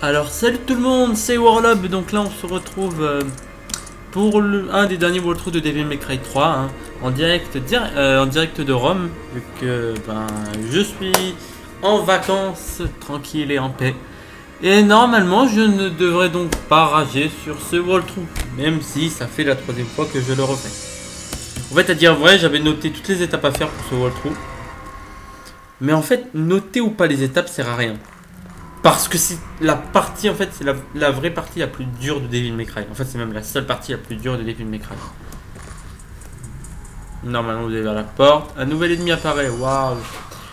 Alors salut tout le monde, c'est Warlob. Donc là on se retrouve pour un des derniers walkthroughs de Devil May Cry 3 hein, en direct de Rome, vu que je suis en vacances tranquille et en paix. Et normalement je ne devrais donc pas rager sur ce walkthrough, même si ça fait la troisième fois que je le refais. En fait, à dire vrai, j'avais noté toutes les étapes à faire pour ce walkthrough, mais en fait noter ou pas les étapes sert à rien. Parce que c'est la partie, en fait, c'est la vraie partie la plus dure de Devil May Cry. En fait, c'est même la seule partie la plus dure de Devil May Cry. Normalement, vous allez vers la porte. Un nouvel ennemi apparaît. Waouh!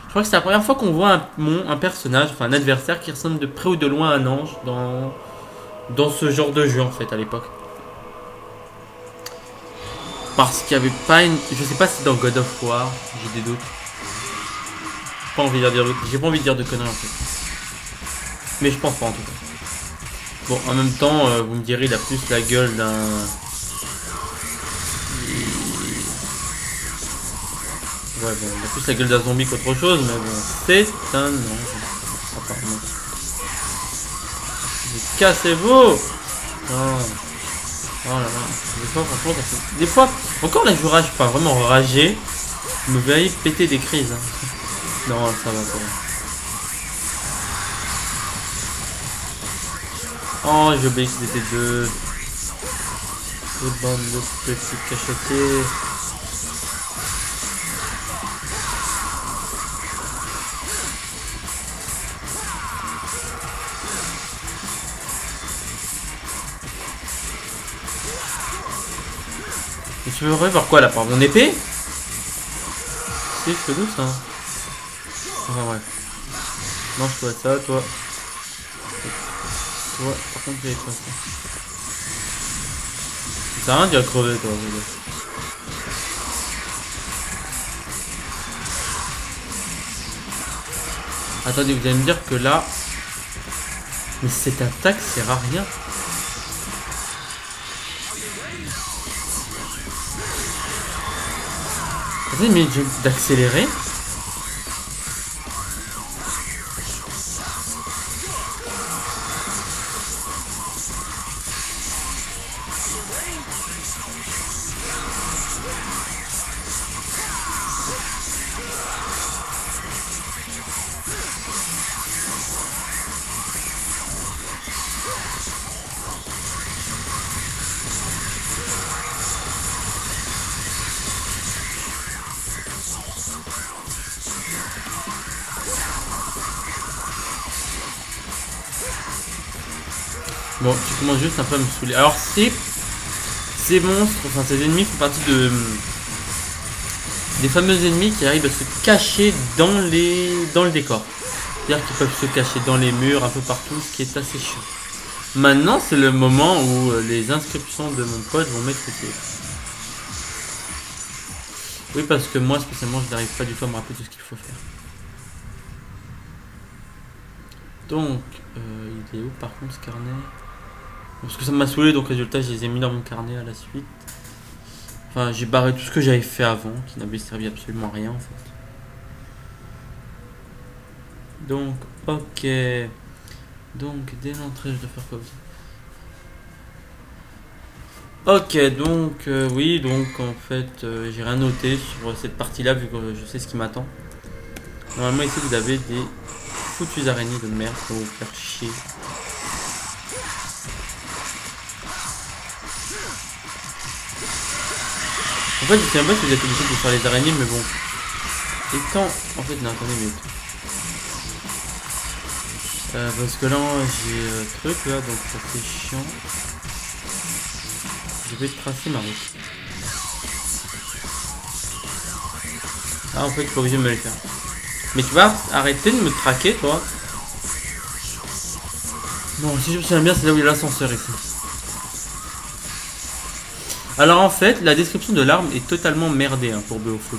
Je crois que c'est la première fois qu'on voit un personnage, enfin un adversaire qui ressemble de près ou de loin à un ange dans ce genre de jeu, en fait, à l'époque. Parce qu'il n'y avait pas une... Je sais pas si dans God of War, j'ai des doutes. J'ai pas envie de dire de conneries, en fait. Mais je pense pas en tout cas. Bon, en même temps, vous me direz, il a plus la gueule d'un... Ouais, bon, il a plus la gueule d'un zombie qu'autre chose, mais bon, c'est un ange. Apparemment. Cassez-vous! Oh. Oh là là. Des fois, franchement, des fois, encore là, je rage pas vraiment rager. Vous me verriez péter des crises. Hein. Non, ça va pas. Oh, j'ai oublié que c'était deux bandes de petits cachotiers. Et tu veux voir quoi là, par mon épée? C'est chelou ça. Enfin bref. Mange-toi ça, toi. Ouais, par contre, j'ai quoi ça? Ça sert à rien d'y crever, toi. Attendez, vous allez me dire que là... Mais cette attaque sert à rien. Attendez, mais d'accélérer. Bon, tu commences juste un peu à me saouler. Alors, ces monstres, enfin ces ennemis font partie des fameux ennemis qui arrivent à se cacher dans le décor. C'est-à-dire qu'ils peuvent se cacher dans les murs, un peu partout, ce qui est assez chiant. Maintenant, c'est le moment où les inscriptions de mon pote vont m'être utiles. Oui, parce que moi, spécialement, je n'arrive pas du tout à me rappeler tout ce qu'il faut faire. Donc, il est où par contre ce carnet? Parce que ça m'a saoulé, donc résultat, je les ai mis dans mon carnet à la suite. Enfin, j'ai barré tout ce que j'avais fait avant, qui n'avait servi absolument à rien en fait. Donc, ok. Donc, dès l'entrée, je dois faire quoi? Ok, donc, oui, donc en fait, j'ai rien noté sur cette partie-là, vu que je sais ce qui m'attend. Normalement, ici, vous avez des foutues araignées de merde pour vous faire chier. En fait, je sais même pas si vous êtes obligé de faire les araignées, mais bon. Étant... En fait, non, attendez, mais... parce que là, j'ai truc, là, donc ça c'est chiant. Je vais tracer ma route. Ah, en fait, je suis pas obligé de me les faire. Mais tu vas arrêter de me traquer, toi. Non, si je me souviens bien, c'est là où il y a l'ascenseur ici. Alors en fait, la description de l'arme est totalement merdée hein, pour Beowulf.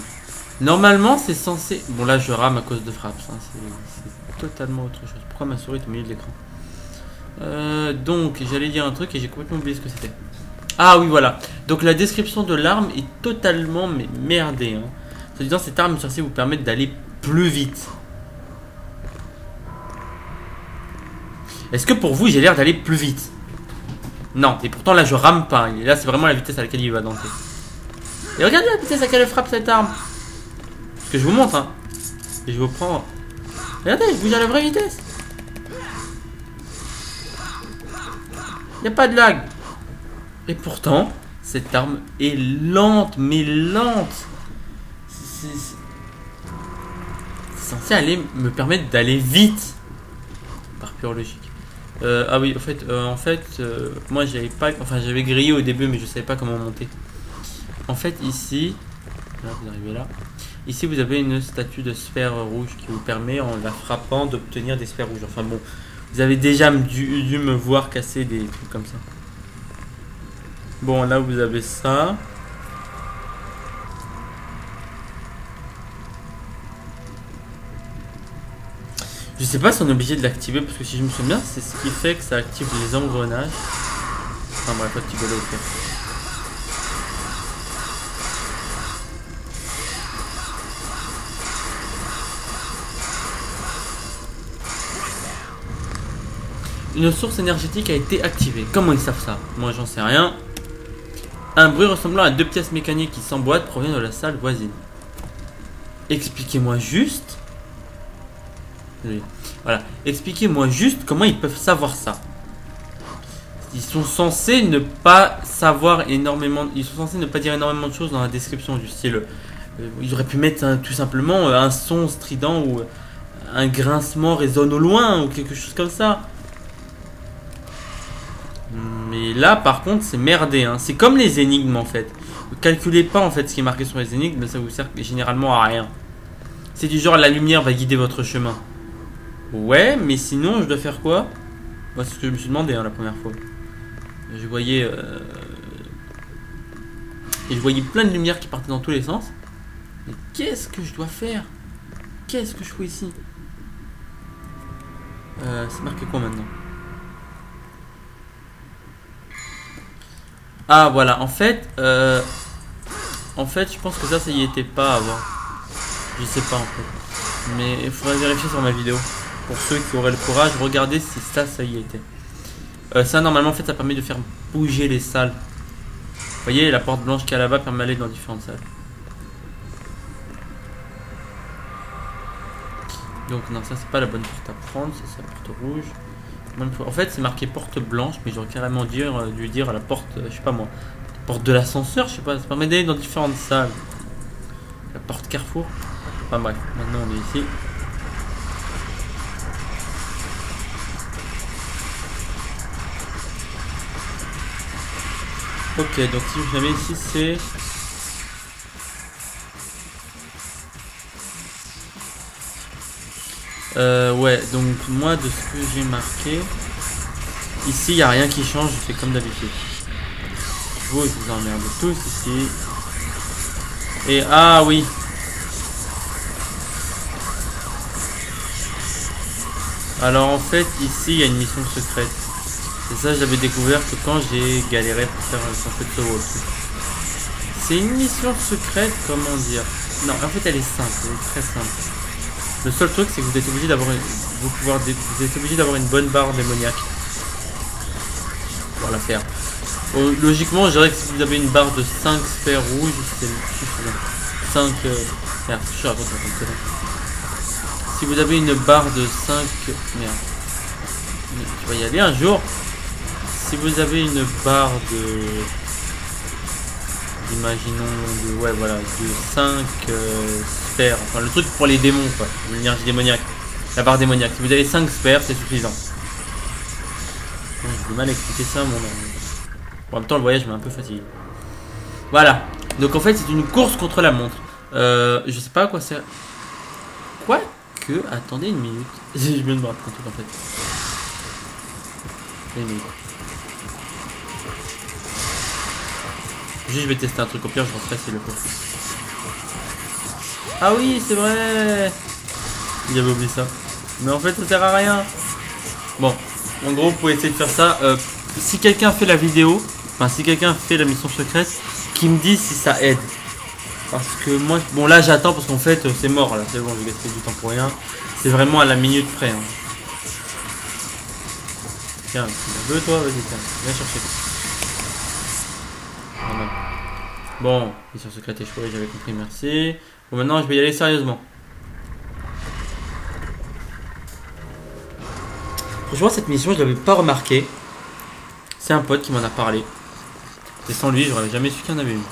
Normalement, c'est censé... Bon là, je rame à cause de frappe. Hein. C'est totalement autre chose. Pourquoi ma souris est au milieu de l'écran? Donc, j'allais dire un truc et j'ai complètement oublié ce que c'était. Ah oui, voilà. Donc la description de l'arme est totalement merdée. Hein. C'est-à-dire, cette arme est censée vous permettre d'aller plus vite. Est-ce que pour vous, j'ai l'air d'aller plus vite? Non, et pourtant là, je rame pas. Et là, c'est vraiment la vitesse à laquelle il va danser. Et regardez la vitesse à laquelle elle frappe cette arme. Parce que je vous montre, hein. Et je vous prends... Regardez, je bouge à la vraie vitesse. Y a pas de lag. Et pourtant, cette arme est lente, mais lente. C'est censé aller me permettre d'aller vite. Par pure logique. Ah oui, en fait, moi j'avais pas... Enfin, j'avais grillé au début, mais je savais pas comment monter. En fait, ici... Là, vous arrivez là. Ici, vous avez une statue de sphère rouge qui vous permet, en la frappant, d'obtenir des sphères rouges. Enfin bon, vous avez déjà dû me voir casser des trucs comme ça. Bon, là, vous avez ça. Je sais pas si on est obligé de l'activer, parce que si je me souviens, c'est ce qui fait que ça active les engrenages. Enfin bref, activer le fait. Une source énergétique a été activée. Comment ils savent ça? Moi, j'en sais rien. Un bruit ressemblant à deux pièces mécaniques qui s'emboîtent provient de la salle voisine. Expliquez-moi juste... Voilà. Expliquez-moi juste comment ils peuvent savoir ça. Ils sont censés ne pas savoir énormément... Ils sont censés ne pas dire énormément de choses dans la description du style... Ils auraient pu mettre tout simplement un son strident ou un grincement résonne au loin ou quelque chose comme ça. Mais là, par contre, c'est merdé. Hein. C'est comme les énigmes, en fait. Ne calculez pas, en fait, ce qui est marqué sur les énigmes. Ça vous sert généralement à rien. C'est du genre, la lumière va guider votre chemin. Ouais, mais sinon, je dois faire quoi? Moi, c'est ce que je me suis demandé, hein, la première fois. Je voyais... Et je voyais plein de lumières qui partaient dans tous les sens. Mais qu'est-ce que je dois faire? Qu'est-ce que je fais ici? C'est marqué quoi, maintenant? Ah voilà, en fait, je pense que ça y était pas avant. Je sais pas en fait. Mais il faudrait vérifier sur ma vidéo. Pour ceux qui auraient le courage, regardez si ça y était. Ça normalement en fait ça permet de faire bouger les salles. Vous voyez la porte blanche qui est là-bas permet d'aller dans différentes salles. Donc non, ça c'est pas la bonne porte à prendre, c'est la porte rouge. En fait, c'est marqué porte blanche, mais j'aurais carrément dû dire à la porte, je sais pas moi, porte de l'ascenseur, je sais pas, ça permet d'aller dans différentes salles. La porte Carrefour. Enfin bref, maintenant on est ici. Ok, donc si jamais ici c'est... ouais, donc moi de ce que j'ai marqué, ici il n'y a rien qui change, je fais comme d'habitude. Vous, je vous emmerde tous ici. Et ah oui. Alors en fait, ici il y a une mission secrète. Et ça j'avais découvert que quand j'ai galéré pour faire un centre de saut. C'est une mission secrète, comment dire? Non, en fait elle est simple, elle est très simple. Le seul truc c'est que vous êtes obligé d'avoir une bonne barre démoniaque pour la faire. Logiquement je dirais que si vous avez une barre de 5 sphères rouges, c'est suffisant. 5 merde, je suis raconté comme ça. Si vous avez une barre de 5 merde. Tu vas y aller un jour. Si vous avez une barre de imaginons de ouais voilà de 5 sphères, enfin le truc pour les démons quoi, l'énergie démoniaque, la barre démoniaque. Si vous avez 5 sphères, c'est suffisant. J'ai du mal à expliquer ça mon nom. En même temps le voyage m'a un peu fatigué. Voilà. Donc en fait c'est une course contre la montre. Je sais pas à quoi c'est. Quoi que attendez une minute. Je viens de me rappeler un truc en fait. Une minute. Juste je vais tester un truc, au pire je rentrerai s'il le faut. Ah oui c'est vrai. J'avais oublié ça. Mais en fait ça sert à rien. Bon, en gros vous pouvez essayer de faire ça. Si quelqu'un fait la vidéo, enfin si quelqu'un fait la mission secrète, qui me dit si ça aide. Parce que moi, bon là j'attends parce qu'en fait c'est mort là, c'est bon, j'ai gasté du temps pour rien. C'est vraiment à la minute près. Hein. Tiens, tu veux toi, vas-y, tiens, viens chercher. Voilà. Bon, mission secrète échouée, j'avais compris, merci. Bon, maintenant je vais y aller sérieusement. Franchement, cette mission, je l'avais pas remarqué. C'est un pote qui m'en a parlé. Et sans lui, j'aurais jamais su qu'il y en avait une.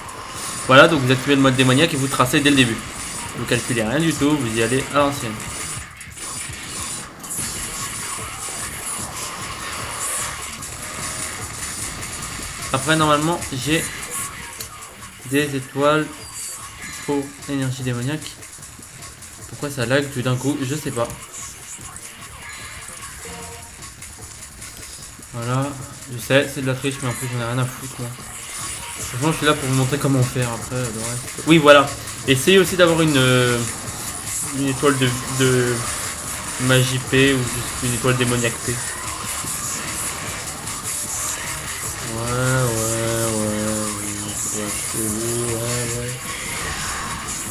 Voilà, donc vous activez le mode démoniaque et vous tracez dès le début. Vous calculez rien du tout, vous y allez à l'ancienne. Après, normalement, j'ai des étoiles pour énergie démoniaque. Pourquoi ça lag tout d'un coup? Je sais pas. Voilà, je sais, c'est de la triche, mais en plus j'en ai rien à foutre moi. Franchement, je suis là pour vous montrer comment faire après le reste. Oui, voilà. Essayez aussi d'avoir une étoile de magie P ou juste une étoile démoniaque P. Ouais.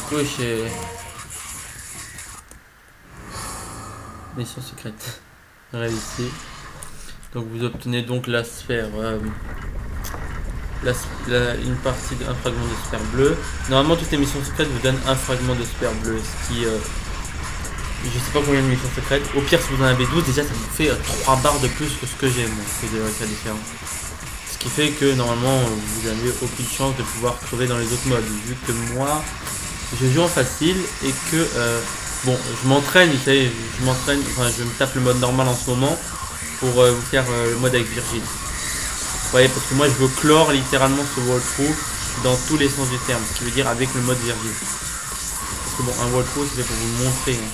Cocher. Mission secrète. Réussi. Donc vous obtenez donc la sphère. Une partie d'un fragment de sphère bleue. Normalement toutes les missions secrètes vous donnent un fragment de sphère bleue. Ce qui je sais pas combien de missions secrètes. Au pire si vous en avez 12 déjà ça vous fait 3 barres de plus que ce que j'ai moi. C'est la différence. Ce qui fait que normalement vous n'avez aucune chance de pouvoir crever dans les autres modes. Vu que moi je joue en facile et que bon je m'entraîne, vous savez, je m'entraîne, enfin je me tape le mode normal en ce moment pour vous faire le mode avec Virgile. Vous voyez, parce que moi je veux clore littéralement ce walkthrough dans tous les sens du terme, ce qui veut dire avec le mode Virgile. Parce que bon, un walkthrough c'est fait pour vous montrer. Hein.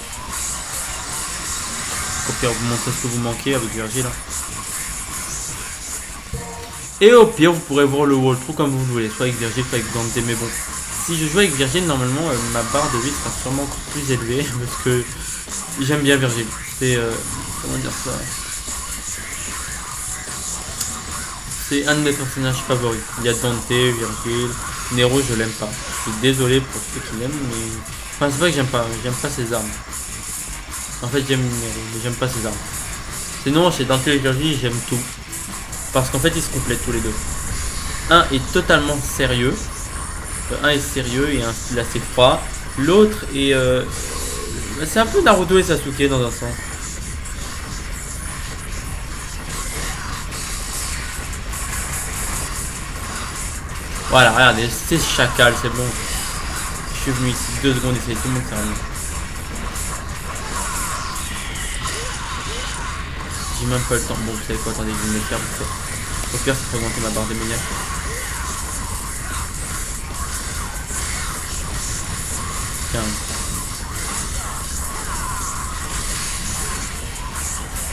Au pire, vous montrer ce que vous manquez avec Virgile. Hein. Et au pire, vous pourrez voir le walkthrough comme vous voulez, soit avec Virgile, soit avec Dante. Mais bon, si je joue avec Virgile, normalement ma barre de vie sera sûrement encore plus élevée parce que j'aime bien Virgile. C'est comment dire ça? C'est un de mes personnages favoris. Il y a Dante, Virgile, Nero, je l'aime pas. Je suis désolé pour ceux qui l'aiment, mais enfin c'est pas que j'aime pas ses armes. En fait j'aime Nero, mais j'aime pas ses armes. Sinon chez Dante et Virgile j'aime tout. Parce qu'en fait ils se complètent tous les deux. Un est totalement sérieux. Un est sérieux et un style assez froid. L'autre est c'est un peu Naruto et Sasuke dans un sens. Voilà, regardez, c'est chacal, c'est bon. Je suis venu ici 2 secondes, essayer tout le monde sérieux. J'ai même pas le temps. Bon, vous savez quoi, attendez, je vais me le faire pour ça. Au pire, c'est pour augmenter ma barre démoniaque. Tiens.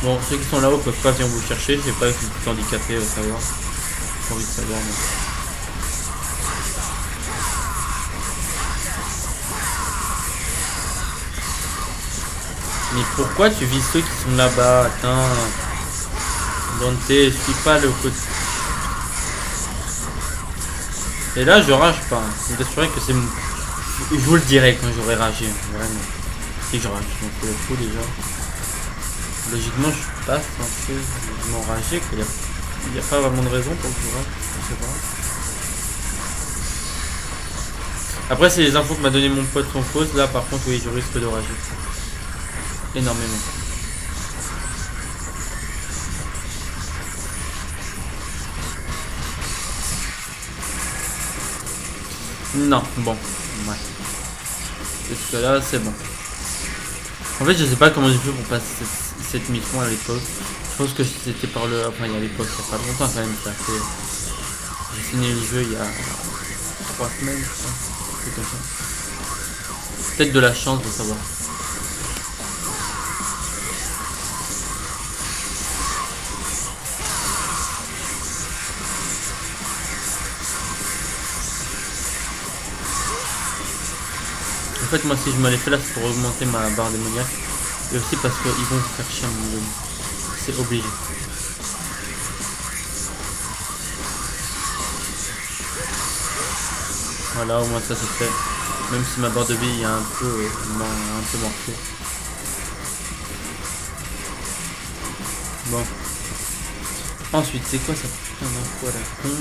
Bon, ceux qui sont là-haut peuvent pas venir vous chercher. Je sais pas si vous êtes handicapé à savoir. J'ai envie de savoir, moi. Mais pourquoi tu vises ceux qui sont là-bas? Attends. Dante, je suis pas le côté. Et là, je rage pas. Je vous assurer que c'est mon. Je vous le dirai quand j'aurai ragé. Vraiment. Si je rage. Donc, pour le coup, déjà. Logiquement, je passe un peu m'enrager. Il n'y a pas vraiment de raison pour que je rage. Je sais pas. Après, si les infos que m'a donné mon pote sont fausses, là, par contre, oui, je risque de rager. Énormément. Non, bon, ouais. Jusque là, c'est bon. En fait, je sais pas comment j'ai fait pour passer cette mission à l'époque. Je pense que c'était par le. Enfin, il y a l'époque, il y a pas longtemps quand même. Ça fait. J'ai fini le jeu il y a 3 semaines, je crois. C'est comme ça. Peut-être de la chance de savoir. En fait, moi, si je me l'ai fait là, c'est pour augmenter ma barre démoniaque. Et aussi parce qu'ils vont vous faire chier à mon jeu. C'est obligé. Voilà, au moins ça c'est fait. Même si ma barre de vie est un peu morceau. Bon. Ensuite, c'est quoi ça? Putain d'info à la con.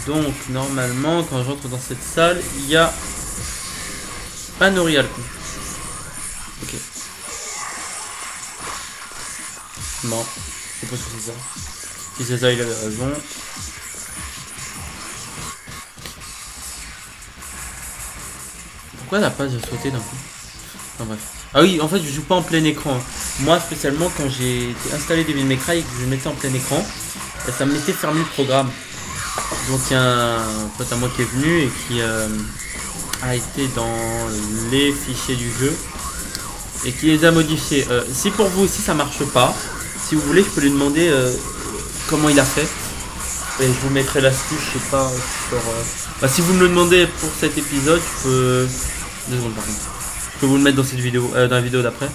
Donc, normalement, quand je rentre dans cette salle, il y a un Orialcon. Ok. Non, je sais pas ce que c'est ça. Si c'est ça, il avait raison. Pourquoi la page a sauté d'un coup? Enfin, bref. Ah oui, en fait, je joue pas en plein écran. Moi, spécialement, quand j'ai installé Devil May Cry et que je mettais en plein écran, ça me mettait fermer le programme. Donc, il y a un pote à moi qui est venu et qui a été dans les fichiers du jeu et qui les a modifiés. Si pour vous aussi ça marche pas, si vous voulez, je peux lui demander comment il a fait. Et je vous mettrai l'astuce, je sais pas, sur... Bah, si vous me le demandez pour cet épisode, je peux... 2 secondes, pardon. Je peux vous le mettre dans cette vidéo, dans la vidéo d'après.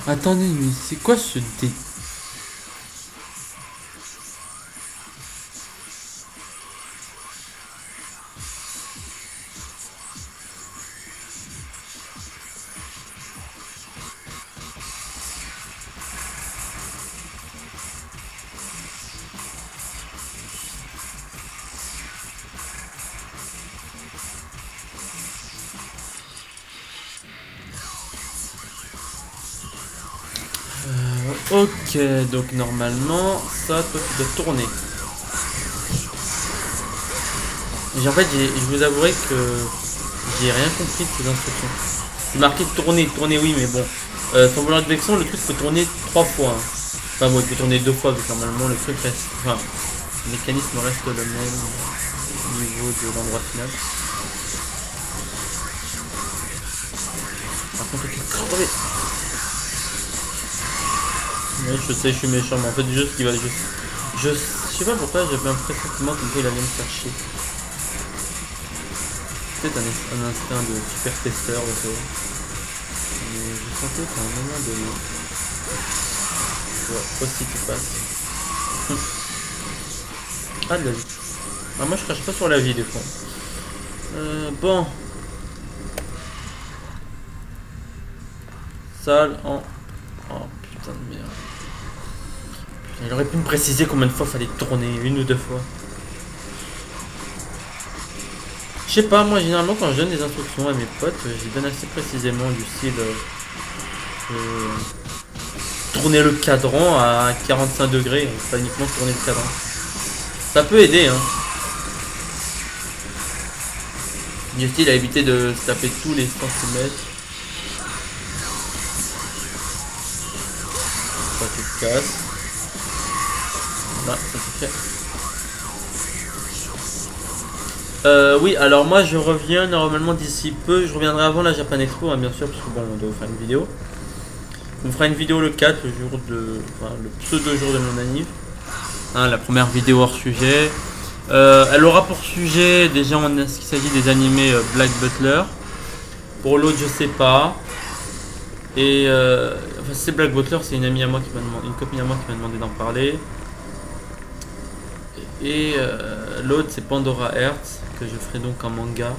Attendez, mais c'est quoi ce dé... Ok, donc normalement, ça, toi, tu dois tourner. En fait, je vous avouerai que j'ai rien compris de ces instructions. C'est marqué tourner, tourner oui, mais bon. Sans vouloir de vexon, le truc peut tourner 3 fois. Hein. Enfin bon, il peut tourner 2 fois, vu que normalement le truc reste... Enfin, le mécanisme reste le même au niveau de l'endroit final. Par contre, il est crevé. Ouais, je sais, je suis méchant, mais en fait, juste qu'il va juste... Je sais pas pourquoi, j'avais un pressentiment comme ça, il allait me faire chier. Peut-être un instinct de super testeur, vous savez. Mais je sentais qu'à un moment donné... Ouais, aussi tu passes. Ah, de la vie. Ah, moi, je crache pas sur la vie, des fois. Bon. Salle en... Oh, putain de merde. Il aurait pu me préciser combien de fois fallait tourner, 1 ou 2 fois. Je sais pas, moi généralement quand je donne des instructions à mes potes, je les donne assez précisément du style tourner le cadran à 45 degrés, pas uniquement tourner le cadran. Ça peut aider hein. Du style à éviter de se taper tous les centimètres. Ça tu te casses. Là, ça c'est fait. Oui, alors moi je reviens normalement d'ici peu. Je reviendrai avant la Japan Expo, hein, bien sûr, parce que bon, on doit faire une vidéo. On fera une vidéo le 4, le jour de. Enfin, le pseudo jour de mon anniv. Hein, la première vidéo hors sujet. Elle aura pour sujet déjà ce qu'il s'agit des animés Black Butler. Pour l'autre, je sais pas. Et enfin, c'est Black Butler, c'est une amie à moi qui m'a demandé, une copine à moi qui m'a demandé d'en parler. Et l'autre c'est Pandora Hearts que je ferai donc en manga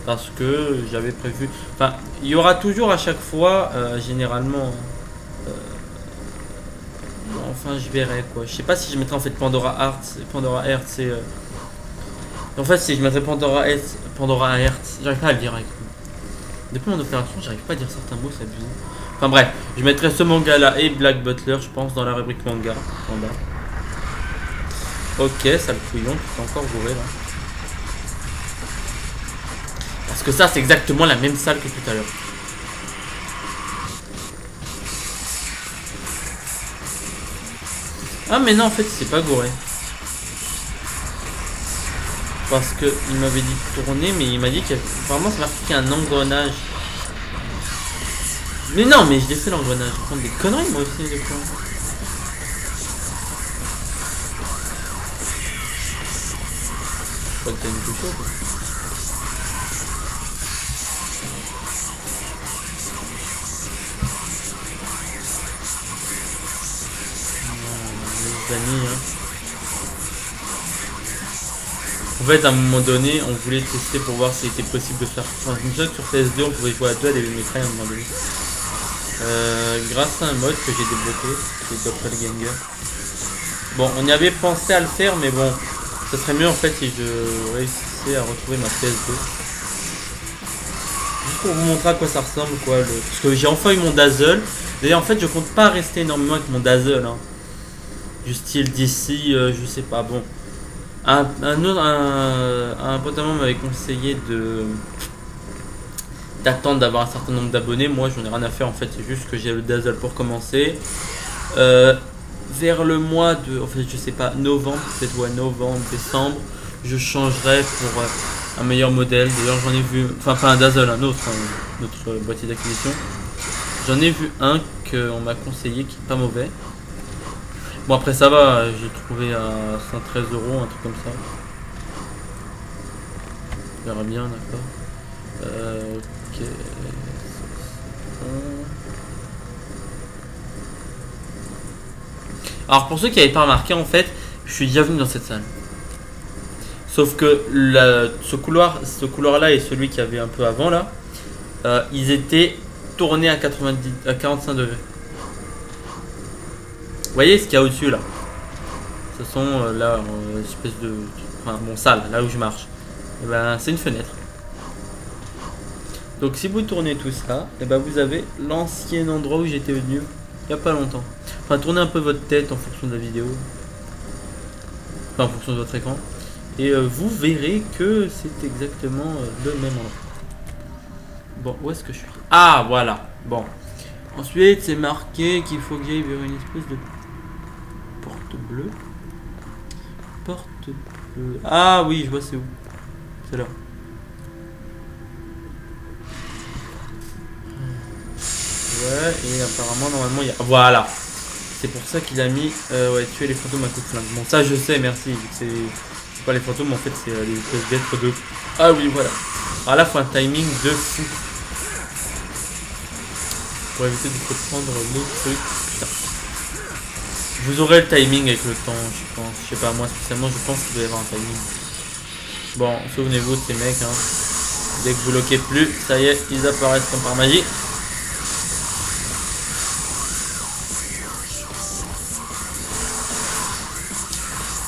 parce que j'avais prévu. Enfin, il y aura toujours à chaque fois, généralement. Enfin, je verrai quoi. Je sais pas si je mettrai en fait Pandora Hearts c'est. En fait, si je mettrais Pandora Hearts, j'arrive pas à le dire avec. Depuis mon opération, j'arrive pas à dire certains mots, c'est abusé. Enfin bref, je mettrai ce manga là et Black Butler, je pense, dans la rubrique manga. En bas. Ok, ça le couillon, tu peux encore bourrer là. Parce que ça, c'est exactement la même salle que tout à l'heure. Ah mais non, en fait, c'est pas gouré. Parce que il m'avait dit de tourner, mais il m'a dit qu'il y a... Apparemment, c'est marqué qu'il y a un engrenage. Mais non, mais je l'ai fait l'engrenage. Je prends des conneries, moi aussi, des fois. crois que t'as une touche quoi. Les amis, hein. En fait, à un moment donné, on voulait tester pour voir si c'était possible de faire. Enfin, je me souviens que sur PS2, on pouvait jouer à 2 à Devil May Cry à un moment donné. Grâce à un mode que j'ai débloqué, qui est Doppelganger. Bon, on y avait pensé à le faire, mais bon, ça serait mieux en fait si je réussissais à retrouver ma PS2. Juste pour vous montrer à quoi ça ressemble, quoi. Parce que j'ai enfin eu mon Dazzle. D'ailleurs, en fait, je compte pas rester énormément avec mon Dazzle. Hein. Du style d'ici, je sais pas, bon. Un pote à moi m'avait conseillé d'attendre d'avoir un certain nombre d'abonnés. Moi j'en ai rien à faire en fait, c'est juste que j'ai le Dazzle pour commencer. Vers le mois de, en fait je sais pas, novembre, peut-être ouais, novembre, décembre, je changerai pour un meilleur modèle. D'ailleurs j'en ai vu, enfin pas un Dazzle, un autre, notre boîtier d'acquisition. J'en ai vu un qu'on m'a conseillé qui est pas mauvais. Bon après ça va, j'ai trouvé à 113 €, un truc comme ça. On verra bien, d'accord. Ok. Alors pour ceux qui n'avaient pas remarqué, en fait, je suis déjà venu dans cette salle. Sauf que ce couloir-là et celui qu'il y avait un peu avant là, ils étaient tournés à 45 degrés. Vous voyez ce qu'il y a au-dessus là? Ce sont là, espèce de. Enfin, bon, salle, là où je marche. Et ben, c'est une fenêtre. Donc, si vous tournez tout ça, et ben, vous avez l'ancien endroit où j'étais venu il n'y a pas longtemps. Enfin, tournez un peu votre tête en fonction de la vidéo. Enfin, en fonction de votre écran. Et vous verrez que c'est exactement le même endroit. Bon, où est-ce que je suis? Ah, voilà. Bon. Ensuite, c'est marqué qu'il faut que j'aille vers une espèce de porte bleue. Porte bleue. Ah oui, je vois c'est où. C'est là. Ouais, et apparemment, normalement, il y a... Voilà. C'est pour ça qu'il a mis ouais, tuer les fantômes à coup de flingue. Bon, ça je sais, merci. C'est pas les fantômes, en fait, c'est les espèces d'êtres de... Ah oui, voilà. Alors là, il faut un timing de fou. Pour éviter de prendre le truc. Putain. Vous aurez le timing avec le temps, je pense. Je sais pas, moi spécialement, je pense qu'il doit y avoir un timing. Bon, souvenez-vous de ces mecs, hein. Dès que vous bloquez plus, ça y est, ils apparaissent comme par magie.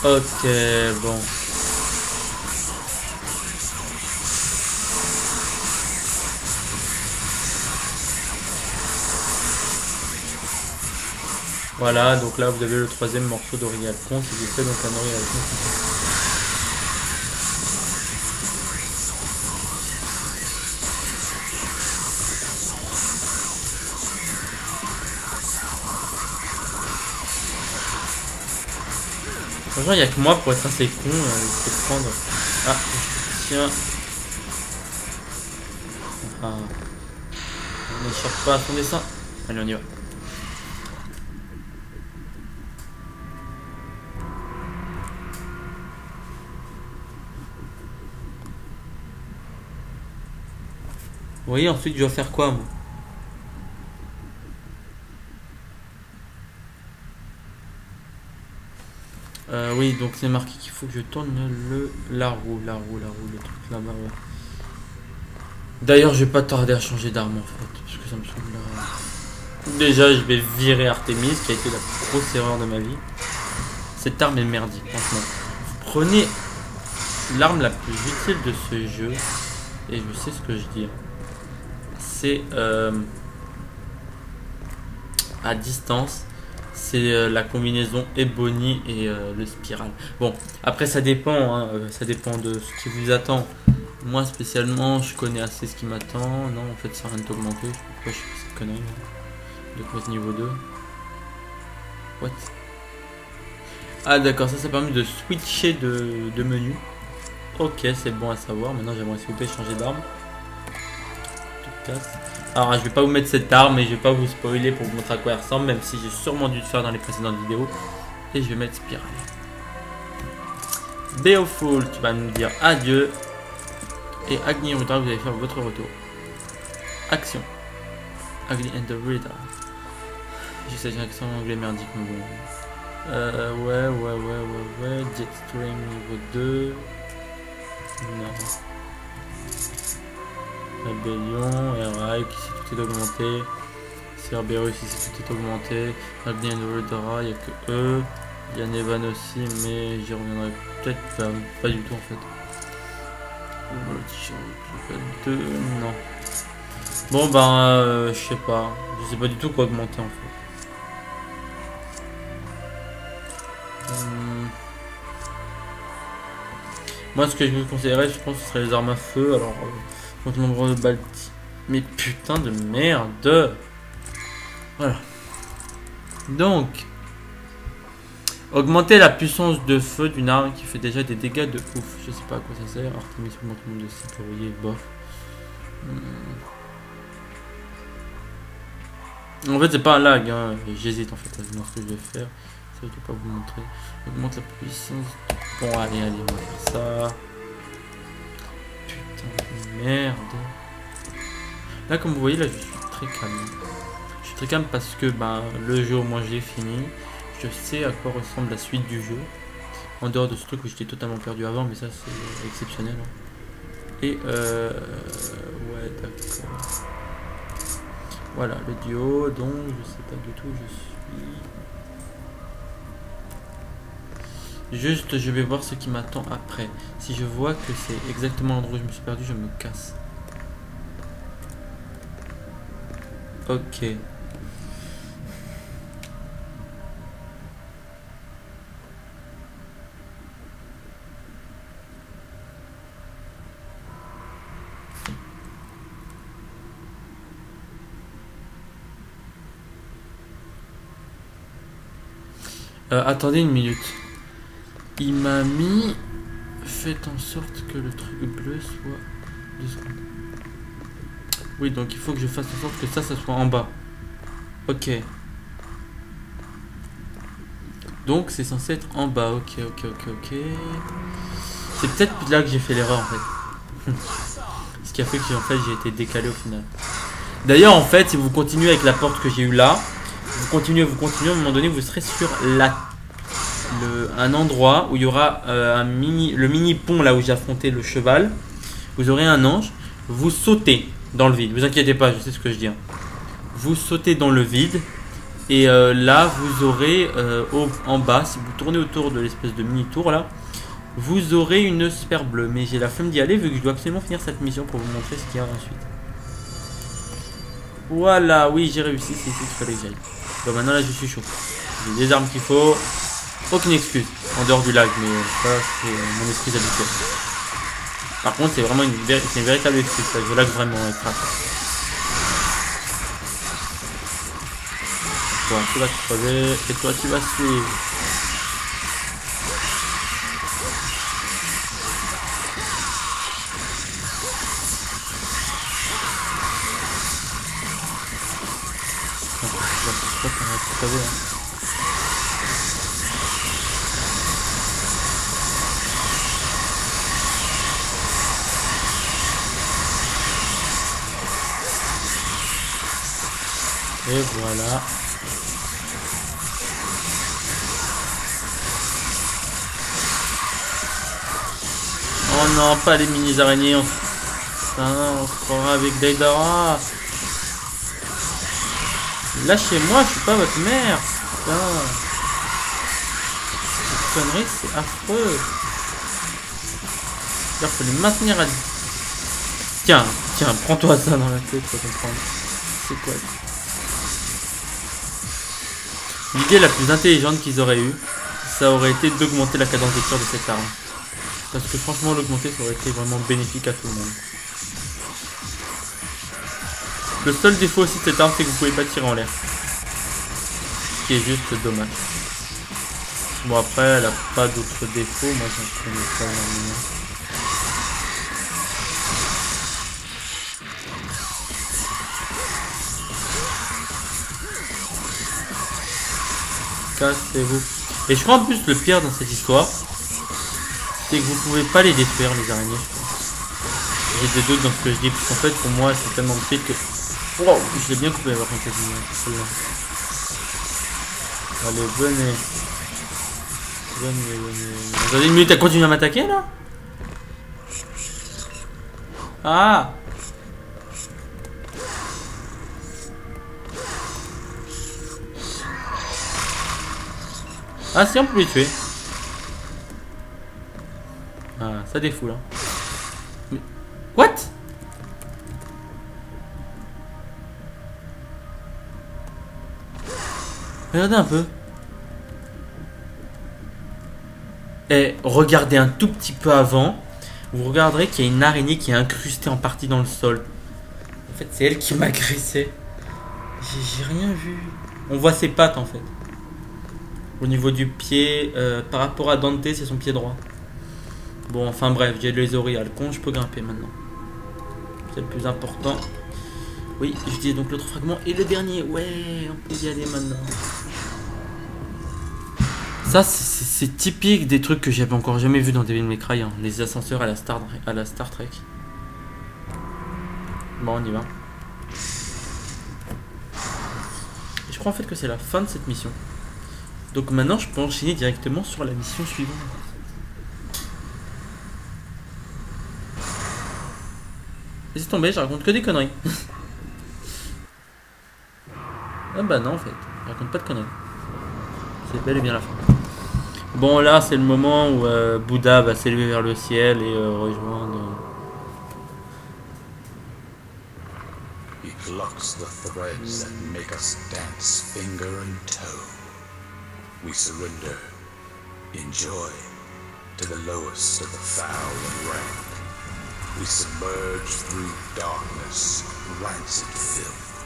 Ok, bon. Voilà, donc là vous avez le troisième morceau d'Origalcon qui vous fait donc un Origalcon. Franchement, il n'y a que moi pour être assez con, il faut prendre. Ah, tiens. Enfin, on n'échappe pas à son dessin. Allez, on y va. Vous voyez, ensuite je dois faire quoi, moi? Oui, donc c'est marqué qu'il faut que je tourne la roue, le truc là-bas. Ouais. D'ailleurs, je vais pas tarder à changer d'arme en fait, parce que ça me semble. Déjà, je vais virer Artemis, qui a été la plus grosse erreur de ma vie. Cette arme est merdique, franchement. Vous prenez l'arme la plus utile de ce jeu, et je sais ce que je dis. C'est à distance. C'est la combinaison Ebony et le Spiral. Bon, après ça dépend, hein, ça dépend de ce qui vous attend. Moi spécialement, je connais assez ce qui m'attend. Non, en fait, ça n'a rien d'augmenté. Pourquoi je fais cette connerie de quest niveau 2. What? Ah d'accord, ça permet de switcher de menu. Ok, c'est bon à savoir. Maintenant, j'aimerais s'il vous plaît changer d'arme. Alors, je vais pas vous mettre cette arme et je vais pas vous spoiler pour vous montrer à quoi elle ressemble, même si j'ai sûrement dû le faire dans les précédentes vidéos. Et je vais mettre Spiral. Beowulf, tu vas nous dire adieu. Et Agni Rudra, vous allez faire votre retour. Action. Agni and the Rudra. J'ai cette action anglais merdique, mais bon. Ouais. Jetstream niveau 2. Non. Rébellion, RI, ici tout est augmenté. Cerberus, ici tout est augmenté. Agni and the Rudra, il n'y a que eux. Il y a Nevan aussi, mais j'y reviendrai peut-être pas du tout en fait. Non. Bon ben, je sais pas du tout quoi augmenter en fait. Moi ce que je vous conseillerais, je pense que ce serait les armes à feu. Alors, contre le nombre de balles. Mais putain de merde. Voilà. Donc, augmenter la puissance de feu d'une arme qui fait déjà des dégâts de ouf. Je sais pas à quoi ça sert. Artemis augmente le nombre de cycloriers, bof. En fait, c'est pas un lag, hein. J'hésite en fait à voir ce que je vais faire. Ça, je vais pas vous montrer. Augmente la puissance. Bon, allez, on va faire ça. Putain de merde. Là, comme vous voyez, là, je suis très calme. Je suis très calme parce que le jeu, au moins, je l'ai fini. Je sais à quoi ressemble la suite du jeu. En dehors de ce truc où j'étais totalement perdu avant, mais ça, c'est exceptionnel. Hein. Et, ouais, d'accord. Voilà, le duo, donc, je sais pas du tout où je suis. Juste, je vais voir ce qui m'attend après. Si je vois que c'est exactement l'endroit où je me suis perdu, je me casse. Ok. Attendez une minute. Il m'a mis... Faites en sorte que le truc bleu soit... 2 secondes. Oui, donc il faut que je fasse en sorte que ça soit en bas. Ok. Donc c'est censé être en bas. Ok. C'est peut-être là que j'ai fait l'erreur en fait. Ce qui a fait que j'ai été décalé au final. D'ailleurs en fait, si vous continuez avec la porte que j'ai eue là, vous continuez, à un moment donné, vous serez sur un endroit où il y aura le mini pont là où j'ai affronté le cheval. Vous aurez un ange, vous sautez dans le vide, vous inquiétez pas, je sais ce que je dis. Vous sautez dans le vide et là vous aurez en bas, si vous tournez autour de l'espèce de mini tour là, vous aurez une sphère bleue. Mais j'ai la flemme d'y aller vu que je dois absolument finir cette mission pour vous montrer ce qu'il y a ensuite. Voilà, oui j'ai réussi, c'est ici qu'il fallait que j'aille. Bon maintenant là je suis chaud. J'ai les armes qu'il faut. Aucune excuse en dehors du lag, mais ça c'est mon excuse habituelle. Par contre c'est vraiment une véritable excuse, ça, je lag vraiment crap. Toi tu vas te crever et toi tu vas suivre. Et voilà. Oh non, pas les mini araignées. On se croira avec Deidara. Lâchez-moi, je suis pas votre mère. Putain. Cette connerie, c'est affreux. Il faut les maintenir à... Tiens, prends-toi ça dans la tête pour comprendre. C'est quoi? L'idée la plus intelligente qu'ils auraient eue, ça aurait été d'augmenter la cadence de tir de cette arme. Parce que franchement, l'augmenter, ça aurait été vraiment bénéfique à tout le monde. Le seul défaut aussi de cette arme, c'est que vous pouvez pas tirer en l'air. Ce qui est juste dommage. Bon après, elle a pas d'autres défauts, moi j'en connais pas énormément. Cassez-vous. Et je crois en plus le pire dans cette histoire, c'est que vous pouvez pas les détruire, les araignées. J'ai des doutes dans ce que je dis, parce qu'en fait, pour moi, c'est tellement vite que... Wow, je l'ai bien coupé, par contre, celle-là. Allez, venez. Vous avez une minute à continuer à m'attaquer, là? Ah! Ah si, on peut les tuer. Ah, ça défoule, hein. Mais... What? Regardez un peu. Et regardez un tout petit peu avant. Vous regarderez qu'il y a une araignée qui est incrustée en partie dans le sol. En fait, c'est elle qui m'a agressé. J'ai rien vu. On voit ses pattes en fait. Au niveau du pied, par rapport à Dante, c'est son pied droit. Bon, enfin bref, j'ai les con, je peux grimper maintenant. C'est le plus important. Oui, je dis donc l'autre fragment et le dernier. Ouais, on peut y aller maintenant. Ça, c'est typique des trucs que j'avais encore jamais vu dans Devil May Cry, hein. Les ascenseurs à la Star Trek. Bon, on y va. Et je crois en fait que c'est la fin de cette mission. Donc maintenant, je peux enchaîner directement sur la mission suivante. Laissez tomber, je raconte que des conneries. Ah bah non, en fait, je raconte pas de conneries. C'est bel et bien la fin. Bon, là, c'est le moment où Bouddha va s'élever vers le ciel et rejoindre... He plucks the threads that make us dance finger and toe. We surrender, enjoy, to the lowest of the foul and rank. We submerge through darkness, rancid filth.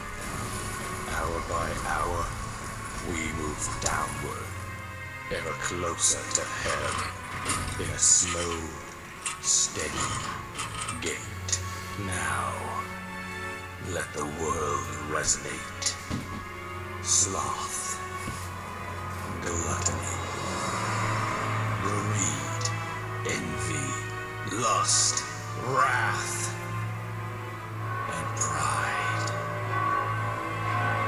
Hour by hour, we move downward, ever closer to hell, in a slow, steady gait. Now, let the world resonate. Sloth, gluttony, greed, envy, lust, wrath, and pride.